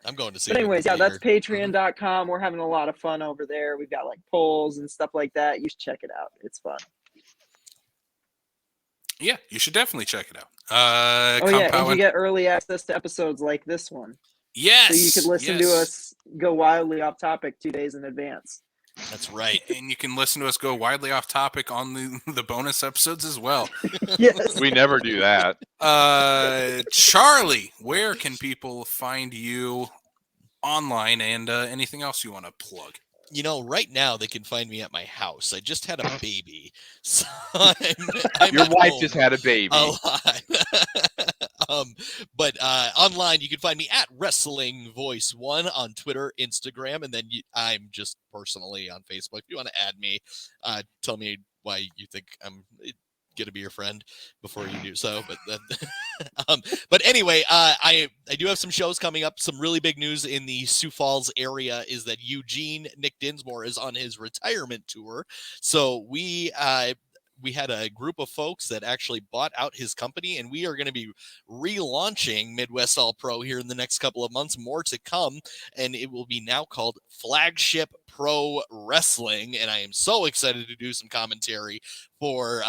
I'm going to see But it. anyways, yeah, that's patreon.com. We're having a lot of fun over there. We've got like polls and stuff like that. You should check it out. It's fun. Yeah, you should definitely check it out. And you get early access to episodes like this one. Yes. So you could listen to us go wildly off topic 2 days in advance. That's right. And you can listen to us go widely off topic on the bonus episodes as well. Yes. We never do that. Charlie, where can people find you online and anything else you want to plug? Right now they can find me at my house. I just had a baby. So Your wife just had a baby. A lot. But online you can find me at Wrestling Voice 1 on Twitter, Instagram, and then I'm just personally on Facebook. If you want to add me, tell me why you think I'm gonna be your friend before you do so. But anyway, I do have some shows coming up. Some really big news in the Sioux Falls area is that Nick Dinsmore is on his retirement tour. So we had a group of folks that actually bought out his company, and we are going to be relaunching Midwest All Pro here in the next couple of months. More to come, and it will be now called Flagship Pro Wrestling, and I am so excited to do some commentary for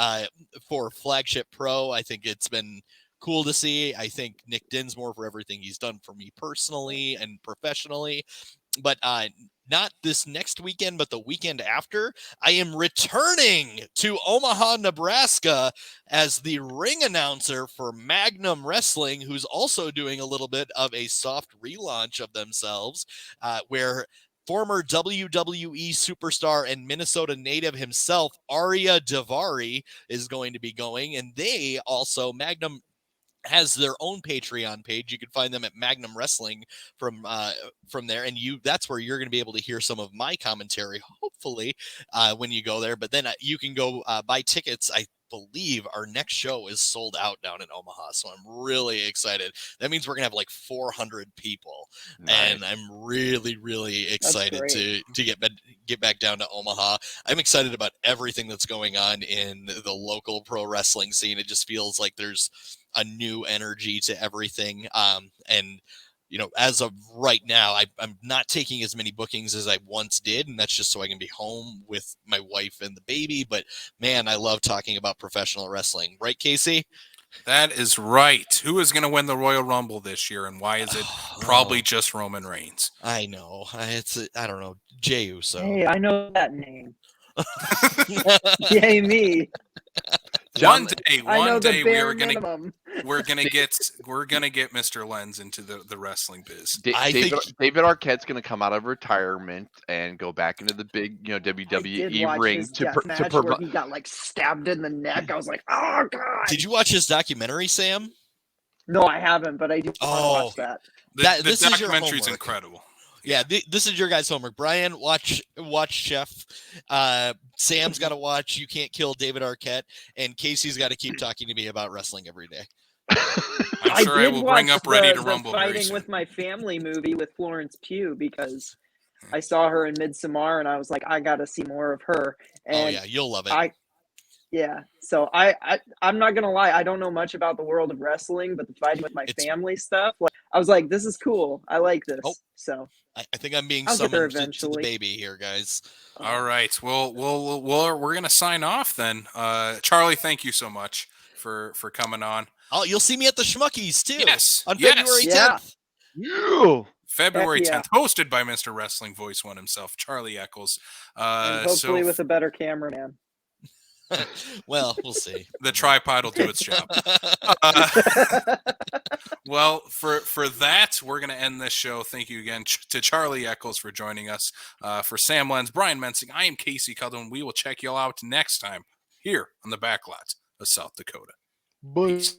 Flagship Pro. I think it's been cool to see. I thank Nick Dinsmore for everything he's done for me personally and professionally. But not this next weekend, but the weekend after, I am returning to Omaha, Nebraska as the ring announcer for Magnum Wrestling, who's also doing a little bit of a soft relaunch of themselves, where former WWE superstar and Minnesota native himself, Arya Davari, is going to be going. And they also, Magnum has their own Patreon page. You can find them at Magnum Wrestling from there, and that's where you're going to be able to hear some of my commentary, hopefully, when you go there. But then you can go buy tickets. I believe our next show is sold out down in Omaha, so I'm really excited. That means we're gonna have like 400 people, and I'm really, really excited to get back down to Omaha. I'm excited about everything that's going on in the local pro wrestling scene. It just feels like there's a new energy to everything. And as of right now, I'm not taking as many bookings as I once did, and that's just so I can be home with my wife and the baby. But man, I love talking about professional wrestling. Right, Casey? That is right. Who is going to win the Royal Rumble this year, and why is it probably just Roman Reigns? I know. I don't know. Jey Uso. Hey, I know that name. Yay me. One day we're gonna get Mr. Lenz into the wrestling biz. David Arquette's gonna come out of retirement and go back into the big WWE ring where he got like stabbed in the neck. I was like, oh god. Did you watch his documentary, Sam? No, I haven't, but I do want to watch that. The documentary is incredible. Yeah, this is your guys' homework. Brian, watch Chef. Sam's got to watch You Can't Kill David Arquette, and Casey's got to keep talking to me about wrestling every day. I'm sure I will bring up Ready to Rumble. Fighting with my family movie with Florence Pugh, because I saw her in Midsommar, and I was like, I got to see more of her. And you'll love it. So I'm not gonna lie, I don't know much about the world of wrestling, but the fighting with my family stuff, I was like, this is cool. I like this. So I think I'm being summoned to the baby here, guys. All right. We're gonna sign off then. Charlie, thank you so much for coming on. Oh, you'll see me at the Schmuckies too. Yes. On February 10th. Yeah. February 10th, hosted by Mr. Wrestling Voice One himself, Charlie Eccles. And hopefully with a better cameraman. Well, we'll see. The tripod will do its job. Well, for that, we're going to end this show. Thank you again to Charlie Eccles for joining us. For Sam Lenz, Brian Mensing, I am Casey Cudlin. We will check you all out next time here on the Backlot of South Dakota. Bye. Peace.